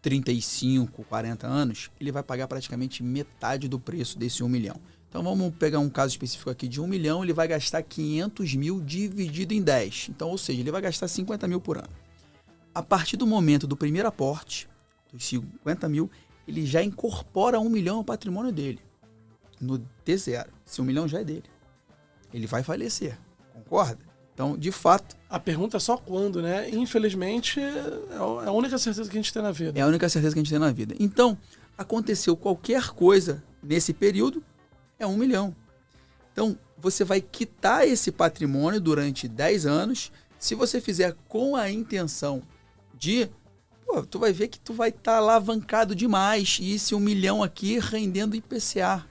35, 40 anos, ele vai pagar praticamente metade do preço desse 1 milhão. Então vamos pegar um caso específico aqui de 1 milhão, ele vai gastar 500 mil dividido em 10. Então, ou seja, ele vai gastar 50 mil por ano. A partir do momento do primeiro aporte, dos 50 mil, ele já incorpora 1 milhão ao patrimônio dele, no D0. Esse 1 milhão já é dele. Ele vai falecer, concorda? Então, de fato... A pergunta é só quando, né? Infelizmente, é a única certeza que a gente tem na vida. É a única certeza que a gente tem na vida. Então, aconteceu qualquer coisa nesse período, é 1 milhão. Então, você vai quitar esse patrimônio durante 10 anos. Se você fizer com a intenção de... tu vai ver que tu vai estar alavancado demais. E esse 1 milhão aqui rendendo IPCA.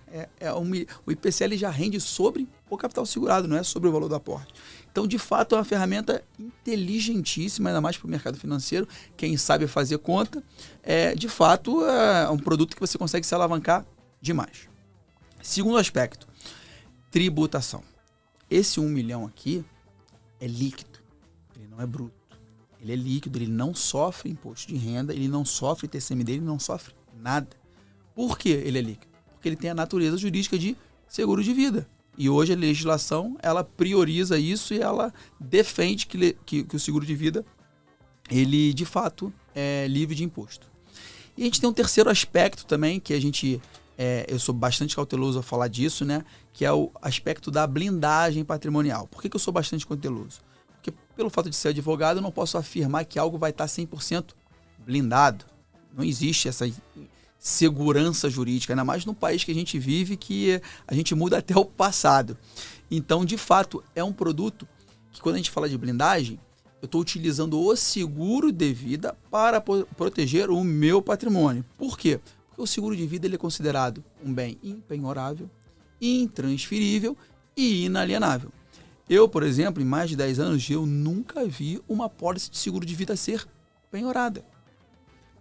O IPCA ele já rende sobre o capital segurado, não é sobre o valor do aporte. Então, de fato, é uma ferramenta inteligentíssima, ainda mais para o mercado financeiro. Quem sabe fazer conta, de fato, é um produto que você consegue se alavancar demais. Segundo aspecto, tributação. Esse 1 milhão aqui é líquido, ele não é bruto. Ele é líquido, ele não sofre imposto de renda, ele não sofre TCMD, ele não sofre nada. Por que ele é líquido? Porque ele tem a natureza jurídica de seguro de vida. E hoje a legislação, ela prioriza isso e ela defende que o seguro de vida, ele de fato é livre de imposto. E a gente tem um terceiro aspecto também, que a gente, eu sou bastante cauteloso a falar disso, né? Que é o aspecto da blindagem patrimonial. Por que eu sou bastante cauteloso? Porque pelo fato de ser advogado, eu não posso afirmar que algo vai estar 100% blindado. Não existe essa segurança jurídica, ainda mais no país que a gente vive, que a gente muda até o passado. Então, de fato, é um produto que, quando a gente fala de blindagem, eu estou utilizando o seguro de vida para proteger o meu patrimônio. Por quê? Porque o seguro de vida ele é considerado um bem impenhorável, intransferível e inalienável. Eu, por exemplo, em mais de 10 anos, eu nunca vi uma pólice de seguro de vida ser penhorada.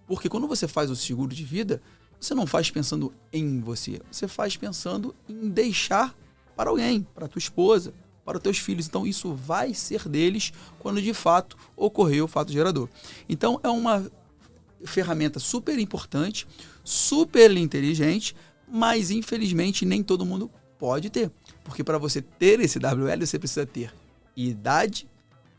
Porque quando você faz o seguro de vida, você não faz pensando em você. Você faz pensando em deixar para alguém, para a tua esposa, para os teus filhos. Então, isso vai ser deles quando, de fato, ocorrer o fato gerador. Então, é uma ferramenta super importante, super inteligente, mas, infelizmente, nem todo mundo pode ter. Porque para você ter esse WL, você precisa ter idade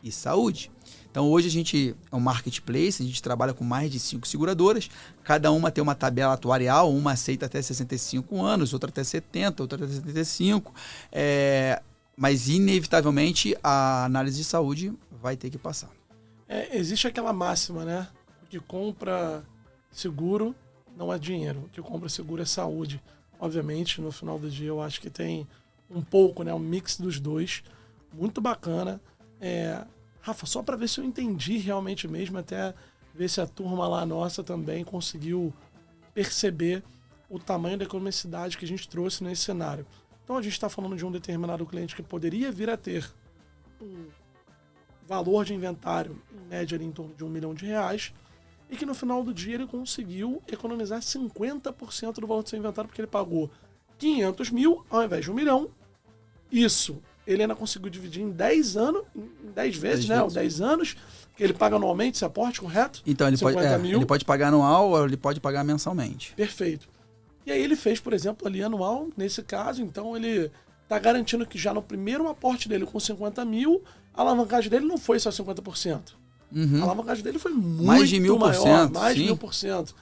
e saúde. Então, hoje a gente é um marketplace, a gente trabalha com mais de 5 seguradoras, cada uma tem uma tabela atuarial, uma aceita até 65 anos, outra até 70, outra até 75, mas inevitavelmente a análise de saúde vai ter que passar. Existe aquela máxima, né? O que compra seguro não é dinheiro, o que compra seguro é saúde. Obviamente, no final do dia, eu acho que tem um pouco, né? Um mix dos dois, muito bacana. Rafa, só para ver se eu entendi realmente mesmo, até ver se a turma lá nossa também conseguiu perceber o tamanho da economicidade que a gente trouxe nesse cenário. Então a gente está falando de um determinado cliente que poderia vir a ter um valor de inventário em média ali em torno de R$1 milhão e que no final do dia ele conseguiu economizar 50% do valor do seu inventário porque ele pagou 500 mil ao invés de 1 milhão. Isso ele ainda conseguiu dividir em 10 anos, em 10 vezes, né? 10 anos, que ele paga anualmente esse aporte, correto? Então, ele pode pagar anual ou ele pode pagar mensalmente. Perfeito. E aí ele fez, por exemplo, ali anual, nesse caso, então ele está garantindo que já no primeiro aporte dele com 50 mil, a alavancagem dele não foi só 50%. Uhum. A alavancagem dele foi muito mais de 1000%, maior, mais de sim. 1000%.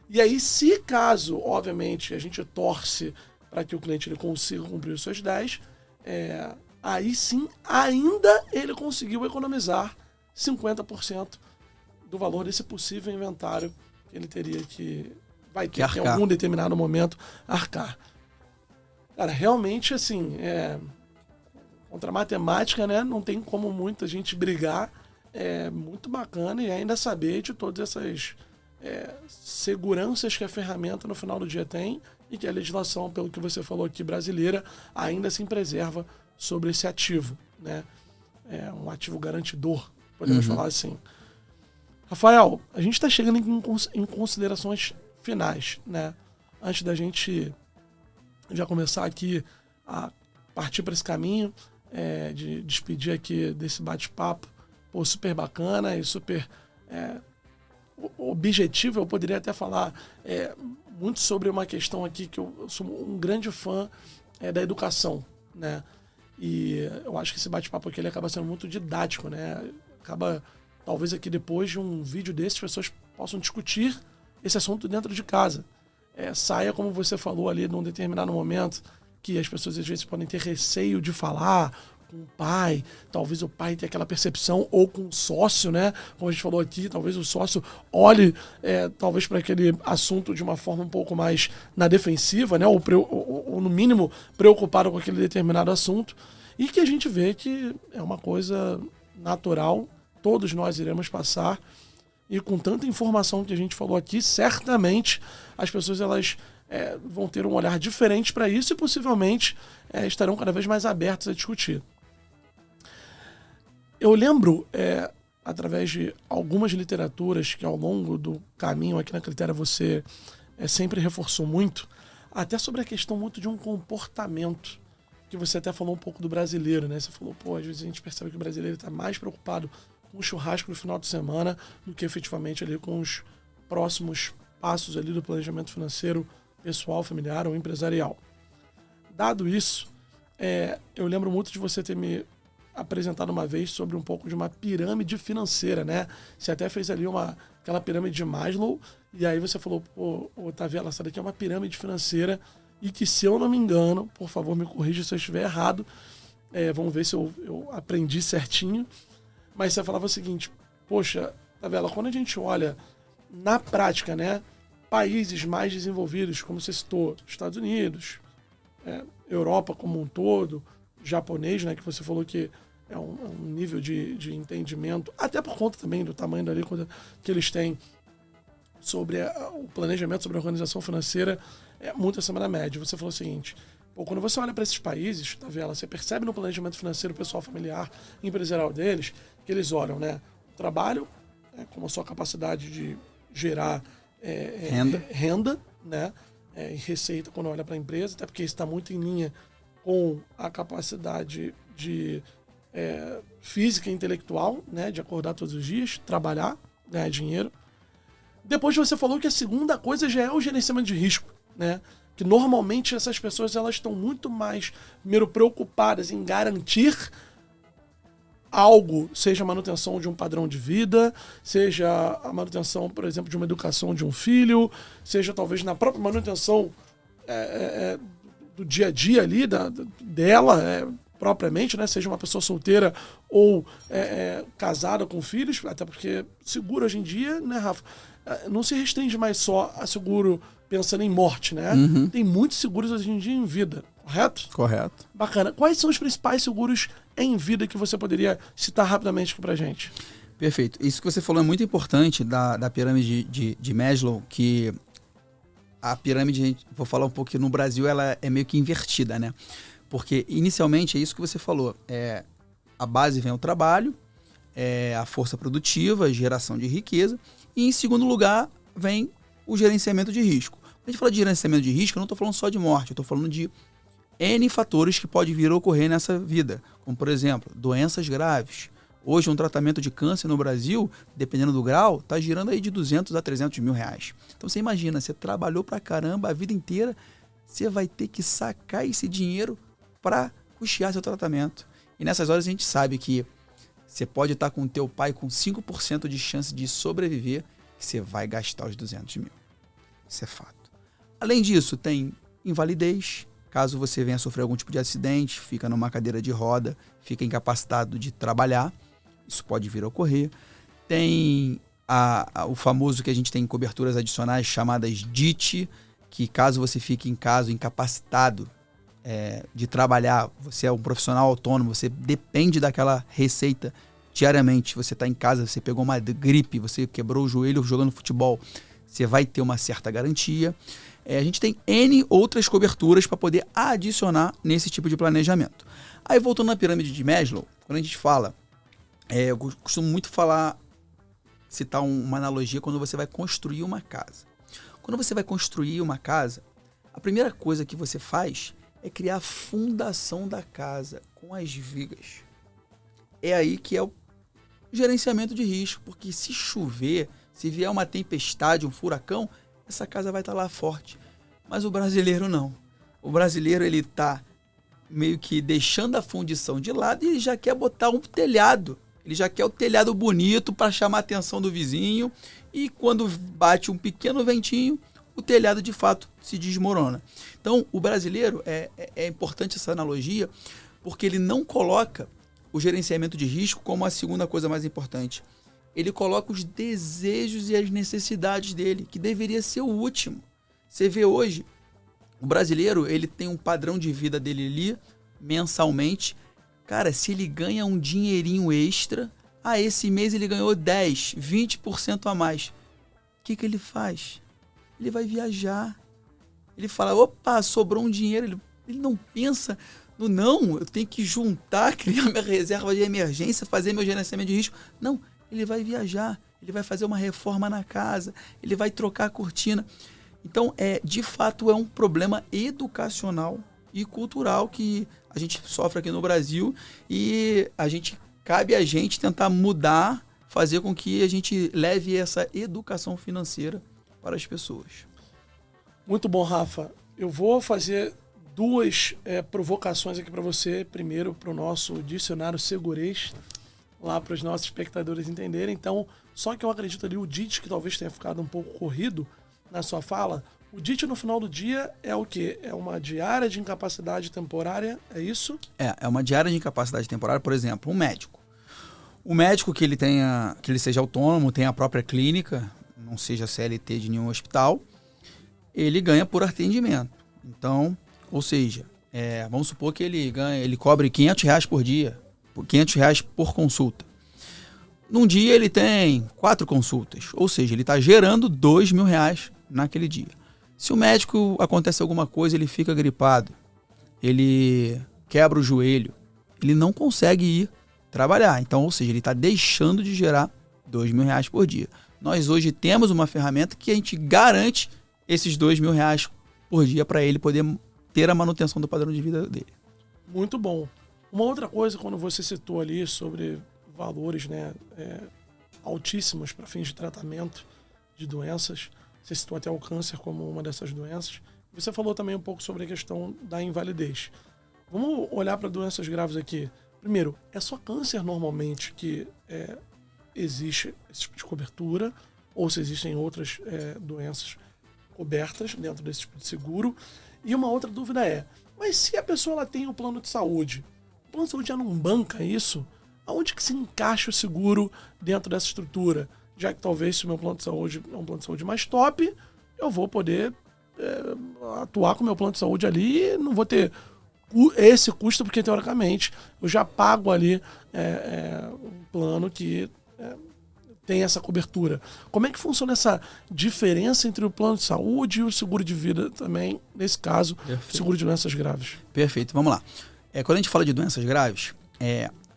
E aí, se caso, obviamente, a gente torce para que o cliente ele consiga cumprir os seus 10, aí sim, ainda ele conseguiu economizar 50% do valor desse possível inventário que ele teria que vai ter que em algum determinado momento arcar. Cara, realmente, assim, contra a matemática, né, não tem como muita gente brigar. É muito bacana e ainda saber de todas essas seguranças que a ferramenta no final do dia tem e que a legislação, pelo que você falou aqui, brasileira, ainda assim preserva sobre esse ativo, né? É um ativo garantidor, podemos falar assim. Rafael, a gente está chegando em considerações finais, né? Antes da gente já começar aqui a partir para esse caminho, de despedir aqui desse bate-papo, super bacana e super objetivo. Eu poderia até falar muito sobre uma questão aqui que eu sou um grande fã da educação, né? E eu acho que esse bate-papo aqui ele acaba sendo muito didático, né? Acaba, talvez aqui depois de um vídeo desse, as pessoas possam discutir esse assunto dentro de casa. Saia, como você falou ali, num determinado momento, que as pessoas às vezes podem ter receio de falar, com o pai, talvez o pai tenha aquela percepção, ou com o sócio, né? Como a gente falou aqui, talvez o sócio olhe talvez para aquele assunto de uma forma um pouco mais na defensiva, né? Ou no mínimo preocupado com aquele determinado assunto, e que a gente vê que é uma coisa natural, todos nós iremos passar, e com tanta informação que a gente falou aqui, certamente as pessoas elas vão ter um olhar diferente para isso e possivelmente estarão cada vez mais abertos a discutir. Eu lembro, através de algumas literaturas que ao longo do caminho aqui na Critéria você sempre reforçou muito, até sobre a questão muito de um comportamento, que você até falou um pouco do brasileiro, né? Você falou, às vezes a gente percebe que o brasileiro está mais preocupado com o churrasco no final de semana do que efetivamente ali com os próximos passos ali do planejamento financeiro pessoal, familiar ou empresarial. Dado isso, eu lembro muito de você ter me apresentado uma vez sobre um pouco de uma pirâmide financeira, né? Você até fez ali aquela pirâmide de Maslow, e aí você falou, Tavela, essa daqui é uma pirâmide financeira, e que, se eu não me engano, por favor me corrija se eu estiver errado, vamos ver se eu aprendi certinho, mas você falava o seguinte, poxa, Tavela, quando a gente olha na prática, né, países mais desenvolvidos, como você citou, Estados Unidos, Europa como um todo, japonês, né, que você falou que é um nível de entendimento, até por conta também do tamanho da alíquota que eles têm sobre o planejamento, sobre a organização financeira, muito acima da média. Você falou o seguinte, quando você olha para esses países, Tavela, você percebe no planejamento financeiro pessoal, familiar, empresarial deles, que eles olham, né, o trabalho, como a sua capacidade de gerar renda, né, e receita quando olha para a empresa, até porque isso está muito em linha com a capacidade de física e intelectual, né, de acordar todos os dias, trabalhar, ganhar dinheiro. Depois você falou que a segunda coisa já é o gerenciamento de risco, né? Que normalmente essas pessoas elas estão muito mais primeiro preocupadas em garantir algo, seja a manutenção de um padrão de vida, seja a manutenção, por exemplo, de uma educação de um filho, seja talvez na própria manutenção do dia a dia ali dela propriamente, né? Seja uma pessoa solteira ou casada com filhos, até porque seguro hoje em dia, né, Rafa, não se restringe mais só a seguro pensando em morte, né? Uhum. Tem muitos seguros hoje em dia em vida, correto? Correto. Bacana. Quais são os principais seguros em vida que você poderia citar rapidamente aqui pra gente? Perfeito. Isso que você falou é muito importante da pirâmide de Maslow, que a pirâmide, vou falar um pouco que no Brasil ela é meio que invertida, né? Porque inicialmente é isso que você falou, a base vem o trabalho, a força produtiva, a geração de riqueza, e em segundo lugar vem o gerenciamento de risco. Quando a gente fala de gerenciamento de risco, eu não estou falando só de morte, eu estou falando de N fatores que podem vir a ocorrer nessa vida, como por exemplo, doenças graves. Hoje um tratamento de câncer no Brasil, dependendo do grau, está girando aí de 200 a 300 mil reais. Então você imagina, você trabalhou pra caramba a vida inteira, você vai ter que sacar esse dinheiro para custear seu tratamento. E nessas horas a gente sabe que você pode estar com o teu pai com 5% de chance de sobreviver, que você vai gastar os 200 mil. Isso é fato. Além disso, tem invalidez. Caso você venha sofrer algum tipo de acidente, fica numa cadeira de roda, fica incapacitado de trabalhar, isso pode vir a ocorrer. Tem o famoso que a gente tem em coberturas adicionais chamadas DIT, que caso você fique em caso incapacitado de trabalhar, você é um profissional autônomo, você depende daquela receita diariamente, você está em casa, você pegou uma gripe, você quebrou o joelho jogando futebol, você vai ter uma certa garantia. A gente tem N outras coberturas para poder adicionar nesse tipo de planejamento. Aí voltando na pirâmide de Maslow, quando a gente fala, eu costumo muito citar uma analogia quando você vai construir uma casa. Quando você vai construir uma casa, a primeira coisa que você faz é criar a fundação da casa com as vigas. É aí que é o gerenciamento de risco, porque se chover, se vier uma tempestade, um furacão, essa casa vai estar lá forte. Mas o brasileiro não. O brasileiro ele está meio que deixando a fundição de lado e ele já quer botar um telhado. Ele já quer o telhado bonito para chamar a atenção do vizinho e quando bate um pequeno ventinho, o telhado de fato se desmorona. Então o brasileiro, é importante essa analogia, Porque ele não coloca o gerenciamento de risco como a segunda coisa mais importante. Ele coloca os desejos e as necessidades dele, que deveria ser o último. Você vê hoje, o brasileiro, ele tem um padrão de vida dele ali, mensalmente. Cara, se ele ganha um dinheirinho extra, esse mês ele ganhou 10, 20% a mais. O que ele faz? Ele vai viajar. Ele fala, opa, sobrou um dinheiro. Ele não pensa no não, eu tenho que juntar, criar minha reserva de emergência, fazer meu gerenciamento de risco. Não, ele vai viajar, ele vai fazer uma reforma na casa, ele vai trocar a cortina. Então, de fato, é um problema educacional e cultural que a gente sofre aqui no Brasil e cabe a gente tentar mudar, fazer com que a gente leve essa educação financeira para as pessoas. Muito bom, Rafa. Eu vou fazer duas provocações aqui para você. Primeiro, para o nosso dicionário segurês, lá para os nossos espectadores entenderem. Então, só que eu acredito ali, o DIT, que talvez tenha ficado um pouco corrido na sua fala, o DIT no final do dia é o quê? É uma diária de incapacidade temporária, é isso? É uma diária de incapacidade temporária, por exemplo, um médico. O médico que ele seja autônomo, tenha a própria clínica, não seja CLT de nenhum hospital, ele ganha por atendimento. Então, ou seja, vamos supor que ele cobre R$500 por dia, R$500 por consulta. Num dia ele tem 4 consultas, ou seja, ele está gerando R$2.000 naquele dia. Se o médico acontece alguma coisa, ele fica gripado, ele quebra o joelho, ele não consegue ir trabalhar. Então, ou seja, ele está deixando de gerar R$2.000 por dia. Nós hoje temos uma ferramenta que a gente garante esses R$2.000 por dia para ele poder ter a manutenção do padrão de vida dele. Muito bom. Uma outra coisa, quando você citou ali sobre valores altíssimos para fins de tratamento de doenças, você citou até o câncer como uma dessas doenças, você falou também um pouco sobre a questão da invalidez. Vamos olhar para doenças graves aqui. Primeiro, é só câncer normalmente que existe esse tipo de cobertura, ou se existem outras doenças cobertas dentro desse tipo de seguro. E uma outra dúvida mas se a pessoa ela tem um plano de saúde, o plano de saúde já não banca isso, aonde que se encaixa o seguro dentro dessa estrutura? Já que talvez se o meu plano de saúde é um plano de saúde mais top, eu vou poder atuar com o meu plano de saúde ali e não vou ter esse custo, porque teoricamente eu já pago ali um plano que tem essa cobertura. Como é que funciona essa diferença entre o plano de saúde e o seguro de vida também, nesse caso, seguro de doenças graves? Perfeito, vamos lá. Quando a gente fala de doenças graves,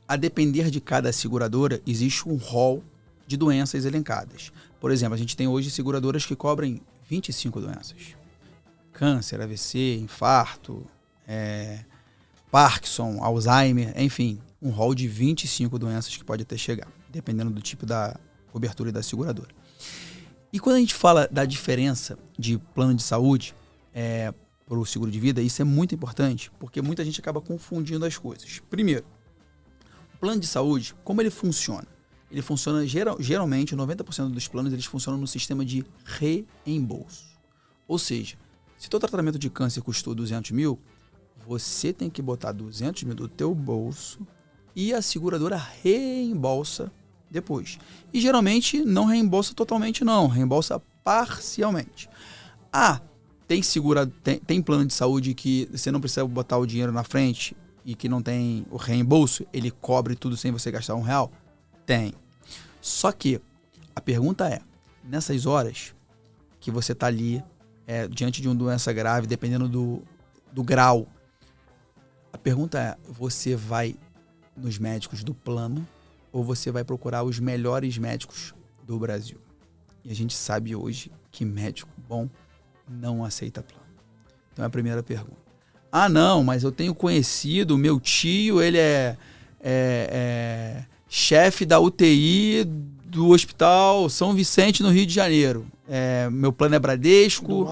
a depender de cada seguradora, existe um rol de doenças elencadas. Por exemplo, a gente tem hoje seguradoras que cobrem 25 doenças. Câncer, AVC, infarto, Parkinson, Alzheimer, enfim, um rol de 25 doenças que pode até chegar, dependendo do tipo da cobertura e da seguradora. E quando a gente fala da diferença de plano de saúde para o seguro de vida, isso é muito importante, porque muita gente acaba confundindo as coisas. Primeiro, o plano de saúde, como ele funciona? Ele funciona, geralmente, 90% dos planos, eles funcionam no sistema de reembolso. Ou seja, se o teu tratamento de câncer custou 200 mil, você tem que botar 200 mil do teu bolso e a seguradora reembolsa depois. E geralmente não reembolsa totalmente não, reembolsa parcialmente. Tem plano de saúde que você não precisa botar o dinheiro na frente e que não tem o reembolso, ele cobre tudo sem você gastar R$1? Tem. Só que a pergunta nessas horas que você está ali diante de uma doença grave, dependendo do grau, a pergunta você vai nos médicos do plano ou você vai procurar os melhores médicos do Brasil? E a gente sabe hoje que médico bom não aceita plano. Então é a primeira pergunta. Não, mas eu tenho conhecido, meu tio, ele é chefe da UTI do Hospital São Vicente, no Rio de Janeiro. Meu plano é Bradesco,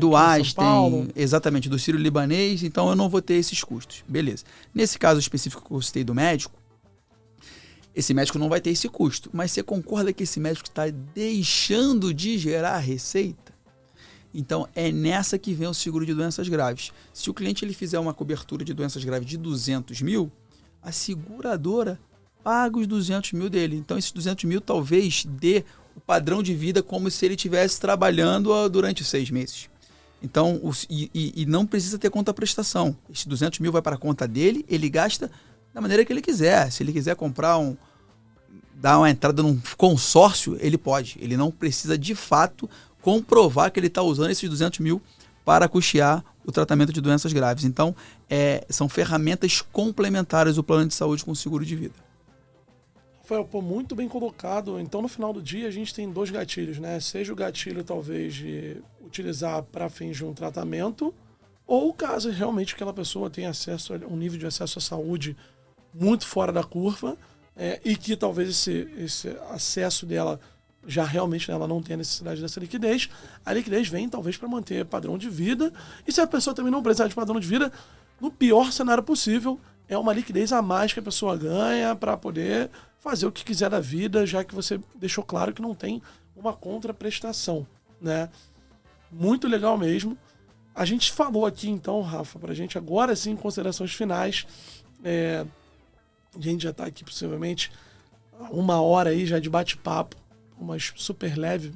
do Einstein, exatamente, do Sírio-Libanês, então eu não vou ter esses custos. Beleza. Nesse caso específico que eu citei do médico, esse médico não vai ter esse custo, mas você concorda que esse médico está deixando de gerar receita? Então, é nessa que vem o seguro de doenças graves. Se o cliente ele fizer uma cobertura de doenças graves de 200 mil, a seguradora paga os 200 mil dele. Então, esses 200 mil talvez dê o padrão de vida como se ele estivesse trabalhando durante 6 meses. Então, e não precisa ter conta-prestação. Esse 200 mil vai para a conta dele, ele gasta da maneira que ele quiser. Se ele quiser comprar dar uma entrada num consórcio, ele pode. Ele não precisa, de fato, comprovar que ele está usando esses 200 mil para custear o tratamento de doenças graves. Então, são ferramentas complementares do plano de saúde com o seguro de vida. Rafael, muito bem colocado. Então, no final do dia, a gente tem 2 gatilhos, né? Seja o gatilho, talvez, de utilizar para fins de um tratamento, ou caso realmente aquela pessoa tenha acesso a um nível de acesso à saúde muito fora da curva, e que talvez esse acesso dela já realmente ela não tenha necessidade dessa liquidez. A liquidez vem talvez para manter padrão de vida, e se a pessoa também não precisar de padrão de vida, no pior cenário possível, é uma liquidez a mais que a pessoa ganha para poder fazer o que quiser da vida, já que você deixou claro que não tem uma contraprestação, né? Muito legal mesmo. A gente falou aqui então, Rafa, pra gente agora sim, considerações finais. A gente já está aqui possivelmente 1 hora aí já de bate-papo, mas super leve,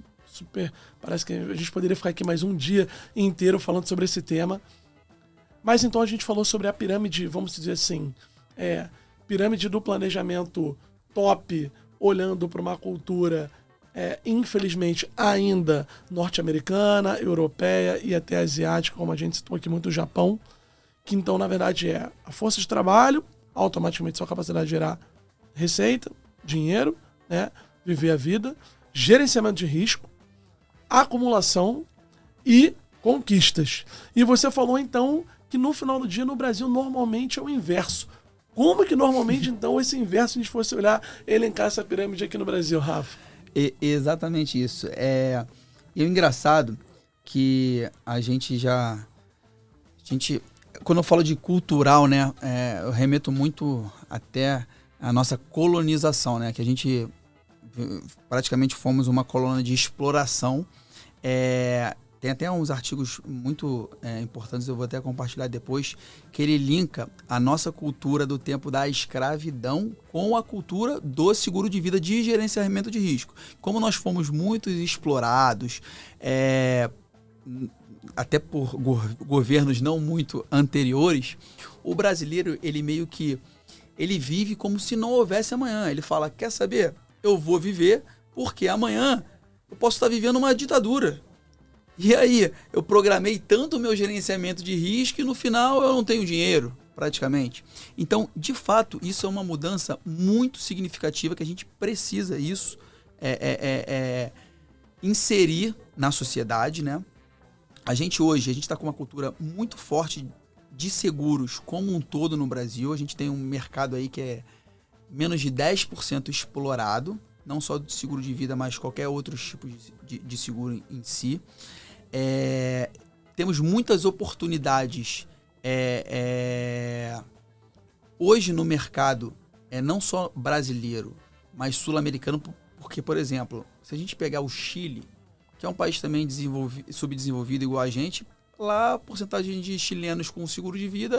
parece que a gente poderia ficar aqui mais um dia inteiro falando sobre esse tema. Mas então a gente falou sobre a pirâmide, vamos dizer assim, pirâmide do planejamento top, olhando para uma cultura, infelizmente, ainda norte-americana, europeia e até asiática, como a gente citou aqui muito o Japão, que então, na verdade, é a força de trabalho, automaticamente sua capacidade de gerar receita, dinheiro, né, viver a vida, gerenciamento de risco, acumulação e conquistas. E você falou, então, que no final do dia, no Brasil, normalmente é o inverso. Como que normalmente, então, esse inverso, se a gente fosse olhar, elencar essa pirâmide aqui no Brasil, Rafa? Exatamente isso. E o engraçado que quando eu falo de cultural, né, eu remeto muito até a nossa colonização, né, que a gente praticamente fomos uma colônia de exploração. Tem até uns artigos muito importantes, eu vou até compartilhar depois, que ele linka a nossa cultura do tempo da escravidão com a cultura do seguro de vida de gerenciamento de risco. Como nós fomos muito explorados, até por governos não muito anteriores, o brasileiro, ele meio que ele vive como se não houvesse amanhã. Ele fala, quer saber? Eu vou viver porque amanhã eu posso estar vivendo uma ditadura. E aí, eu programei tanto o meu gerenciamento de risco e no final eu não tenho dinheiro, praticamente. Então, de fato, isso é uma mudança muito significativa que a gente precisa inserir na sociedade, né? A gente está com uma cultura muito forte de seguros como um todo no Brasil. A gente tem um mercado aí que é menos de 10% explorado, não só de seguro de vida, mas qualquer outro tipo de seguro em si. Temos muitas oportunidades hoje no mercado, não só brasileiro, mas sul-americano, porque, por exemplo, se a gente pegar o Chile, que é um país também subdesenvolvido igual a gente, lá a porcentagem de chilenos com seguro de vida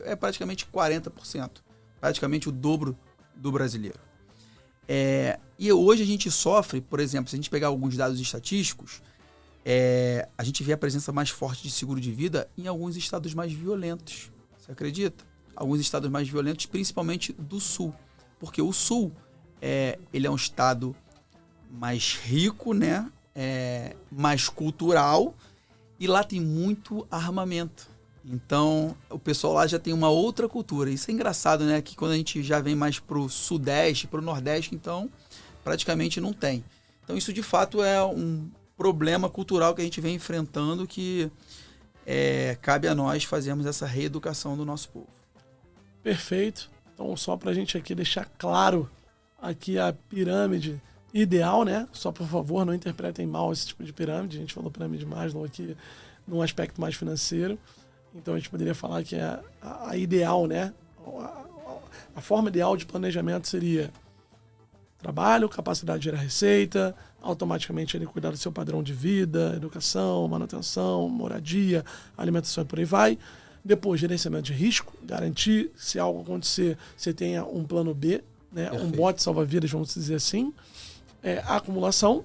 é praticamente 40%, praticamente o dobro do brasileiro. E hoje a gente sofre, por exemplo, se a gente pegar alguns dados estatísticos, a gente vê a presença mais forte de seguro de vida em alguns estados mais violentos. Você acredita? Alguns estados mais violentos, principalmente do Sul. Porque o Sul, ele é um estado mais rico, né? Mais cultural, e lá tem muito armamento. Então, o pessoal lá já tem uma outra cultura. Isso é engraçado, né? Que quando a gente já vem mais pro Sudeste, pro Nordeste, então, praticamente não tem. Então, isso de fato é um problema cultural que a gente vem enfrentando, que cabe a nós fazermos essa reeducação do nosso povo. Perfeito. Então, só para a gente aqui deixar claro aqui a pirâmide ideal, né? Só, por favor, não interpretem mal esse tipo de pirâmide. A gente falou pirâmide de Maslow aqui num aspecto mais financeiro. Então, a gente poderia falar que a ideal, né? A forma ideal de planejamento seria trabalho, capacidade de gerar receita, automaticamente ele cuidar do seu padrão de vida, educação, manutenção, moradia, alimentação e por aí vai. Depois, gerenciamento de risco, garantir se algo acontecer, você tenha um plano B, né? Um bote salva-vidas, vamos dizer assim. Acumulação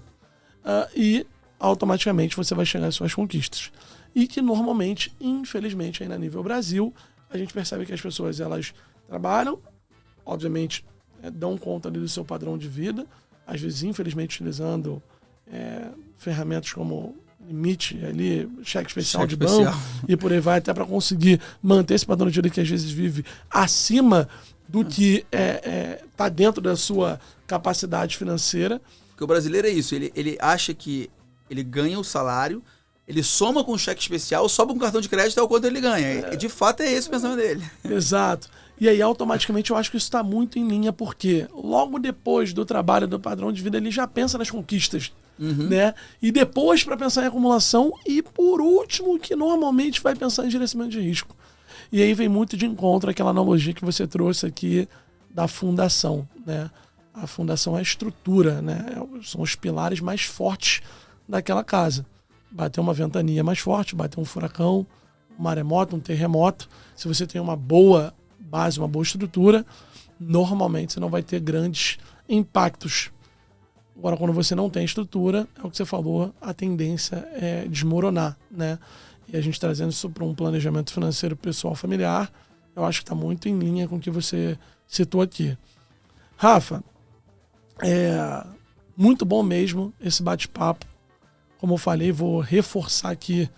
e automaticamente você vai chegar às suas conquistas. E que normalmente, infelizmente, aí na nível Brasil, a gente percebe que as pessoas elas trabalham, obviamente dão conta ali do seu padrão de vida, às vezes infelizmente utilizando ferramentas como limite ali, cheque especial de banco e por aí vai, até para conseguir manter esse padrão de vida que às vezes vive acima do que está dentro da sua capacidade financeira. Porque o brasileiro é isso, ele acha que ele ganha o salário, ele soma com o cheque especial, sobe com o cartão de crédito, é o quanto ele ganha. De fato, é esse o pensamento dele. Exato. E aí, automaticamente, eu acho que isso está muito em linha, porque logo depois do trabalho do padrão de vida, ele já pensa nas conquistas, né? E depois para pensar em acumulação e, por último, que normalmente vai pensar em gerenciamento de risco. E aí vem muito de encontro aquela analogia que você trouxe aqui da fundação, né? A fundação é a estrutura, né? São os pilares mais fortes daquela casa. Bater uma ventania mais forte, bater um furacão, um maremoto, um terremoto. Se você tem uma boa base, uma boa estrutura, normalmente você não vai ter grandes impactos. Agora, quando você não tem estrutura, é o que você falou, a tendência é desmoronar, né? E a gente trazendo isso para um planejamento financeiro pessoal familiar, eu acho que está muito em linha com o que você citou aqui. Rafa, muito bom mesmo esse bate-papo. Como eu falei, vou reforçar aqui,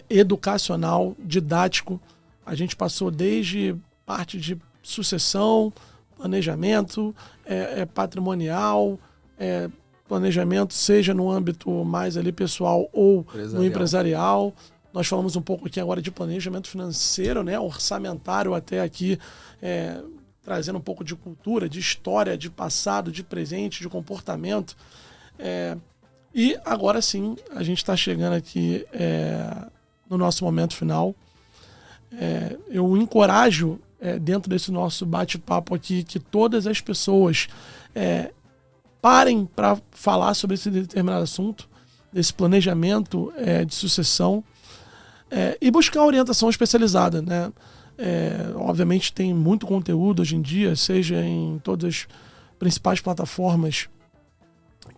educacional, didático. A gente passou desde parte de sucessão, planejamento, patrimonial, planejamento, seja no âmbito mais ali pessoal ou no empresarial. Nós falamos um pouco aqui agora de planejamento financeiro, né, orçamentário até aqui, trazendo um pouco de cultura, de história, de passado, de presente, de comportamento. E agora sim, a gente está chegando aqui no nosso momento final. Eu encorajo, dentro desse nosso bate-papo aqui, que todas as pessoas parem para falar sobre esse determinado assunto, desse planejamento de sucessão, e buscar orientação especializada, né? Obviamente tem muito conteúdo hoje em dia, seja em todas as principais plataformas,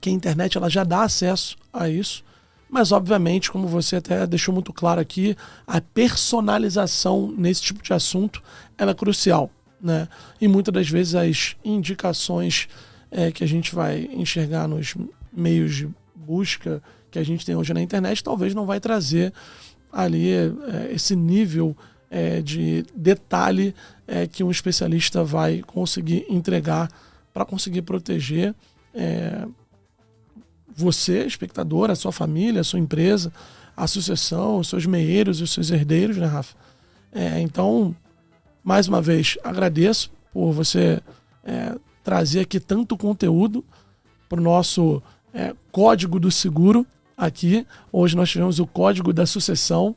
que a internet ela já dá acesso a isso, mas obviamente, como você até deixou muito claro aqui, a personalização nesse tipo de assunto ela é crucial, né? E muitas das vezes as indicações que a gente vai enxergar nos meios de busca que a gente tem hoje na internet talvez não vai trazer ali esse nível de detalhe que um especialista vai conseguir entregar para conseguir proteger você, espectador, a sua família, a sua empresa, a sucessão, os seus meeiros e os seus herdeiros, né, Rafa? Então, mais uma vez, agradeço por você trazer aqui tanto conteúdo para o nosso Código do Seguro aqui. Hoje nós tivemos o Código da Sucessão,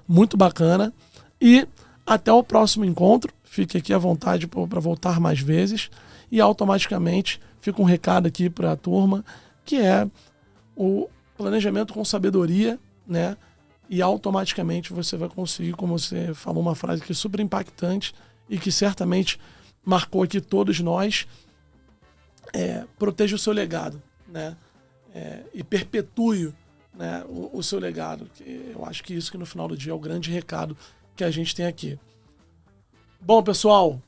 muito bacana. E até o próximo encontro. Fique aqui à vontade para voltar mais vezes. E automaticamente fica um recado aqui para a turma, que é o planejamento com sabedoria, né? E automaticamente você vai conseguir, como você falou, uma frase que é super impactante e que certamente marcou aqui todos nós, proteja o seu legado, né? E perpetue, né, o seu legado. Eu acho que isso que no final do dia é o grande recado que a gente tem aqui. Bom, pessoal,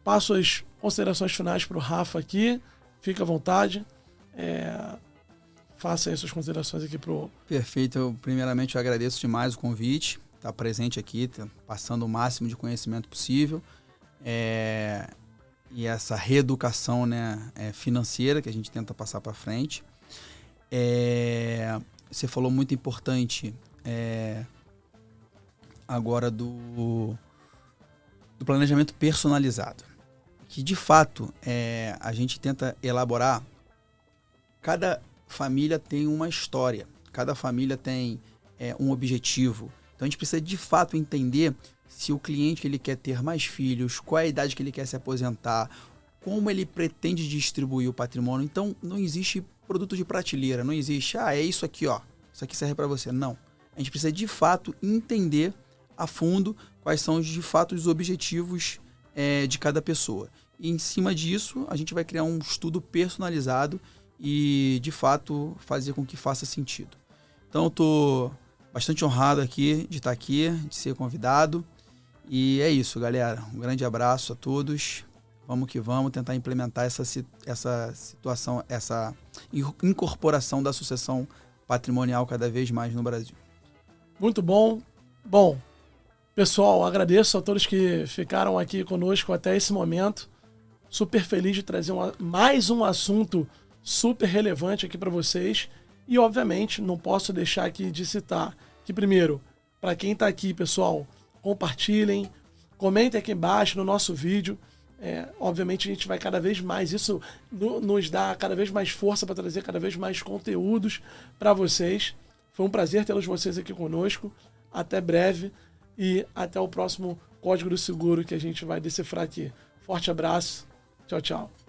passo as considerações finais para o Rafa aqui. Fique à vontade. Faça aí suas considerações aqui pro... Perfeito. Primeiramente, eu agradeço demais o convite, estar presente aqui, passando o máximo de conhecimento possível. E essa reeducação, né, financeira que a gente tenta passar para frente. Você falou muito importante agora do planejamento personalizado, que de fato a gente tenta elaborar. Cada família tem uma história, cada família tem um objetivo. Então a gente precisa de fato entender se o cliente ele quer ter mais filhos, qual é a idade que ele quer se aposentar, como ele pretende distribuir o patrimônio. Então, não existe produto de prateleira, não existe, é isso aqui, ó, isso aqui serve para você. Não. A gente precisa, de fato, entender a fundo quais são, de fato, os objetivos de cada pessoa. E, em cima disso, a gente vai criar um estudo personalizado e, de fato, fazer com que faça sentido. Então, eu estou bastante honrado aqui de estar aqui, de ser convidado. E é isso, galera. Um grande abraço a todos. Vamos que vamos tentar implementar essa situação, essa incorporação da sucessão patrimonial cada vez mais no Brasil. Muito bom. Bom, pessoal, agradeço a todos que ficaram aqui conosco até esse momento. Super feliz de trazer mais um assunto super relevante aqui para vocês. E, obviamente, não posso deixar aqui de citar que, primeiro, para quem está aqui, pessoal, compartilhem, comentem aqui embaixo no nosso vídeo. Obviamente a gente vai cada vez mais, isso nos dá cada vez mais força para trazer cada vez mais conteúdos para vocês. Foi um prazer tê-los vocês aqui conosco. Até breve e até o próximo Código do Seguro que a gente vai decifrar aqui. Forte abraço. Tchau, tchau.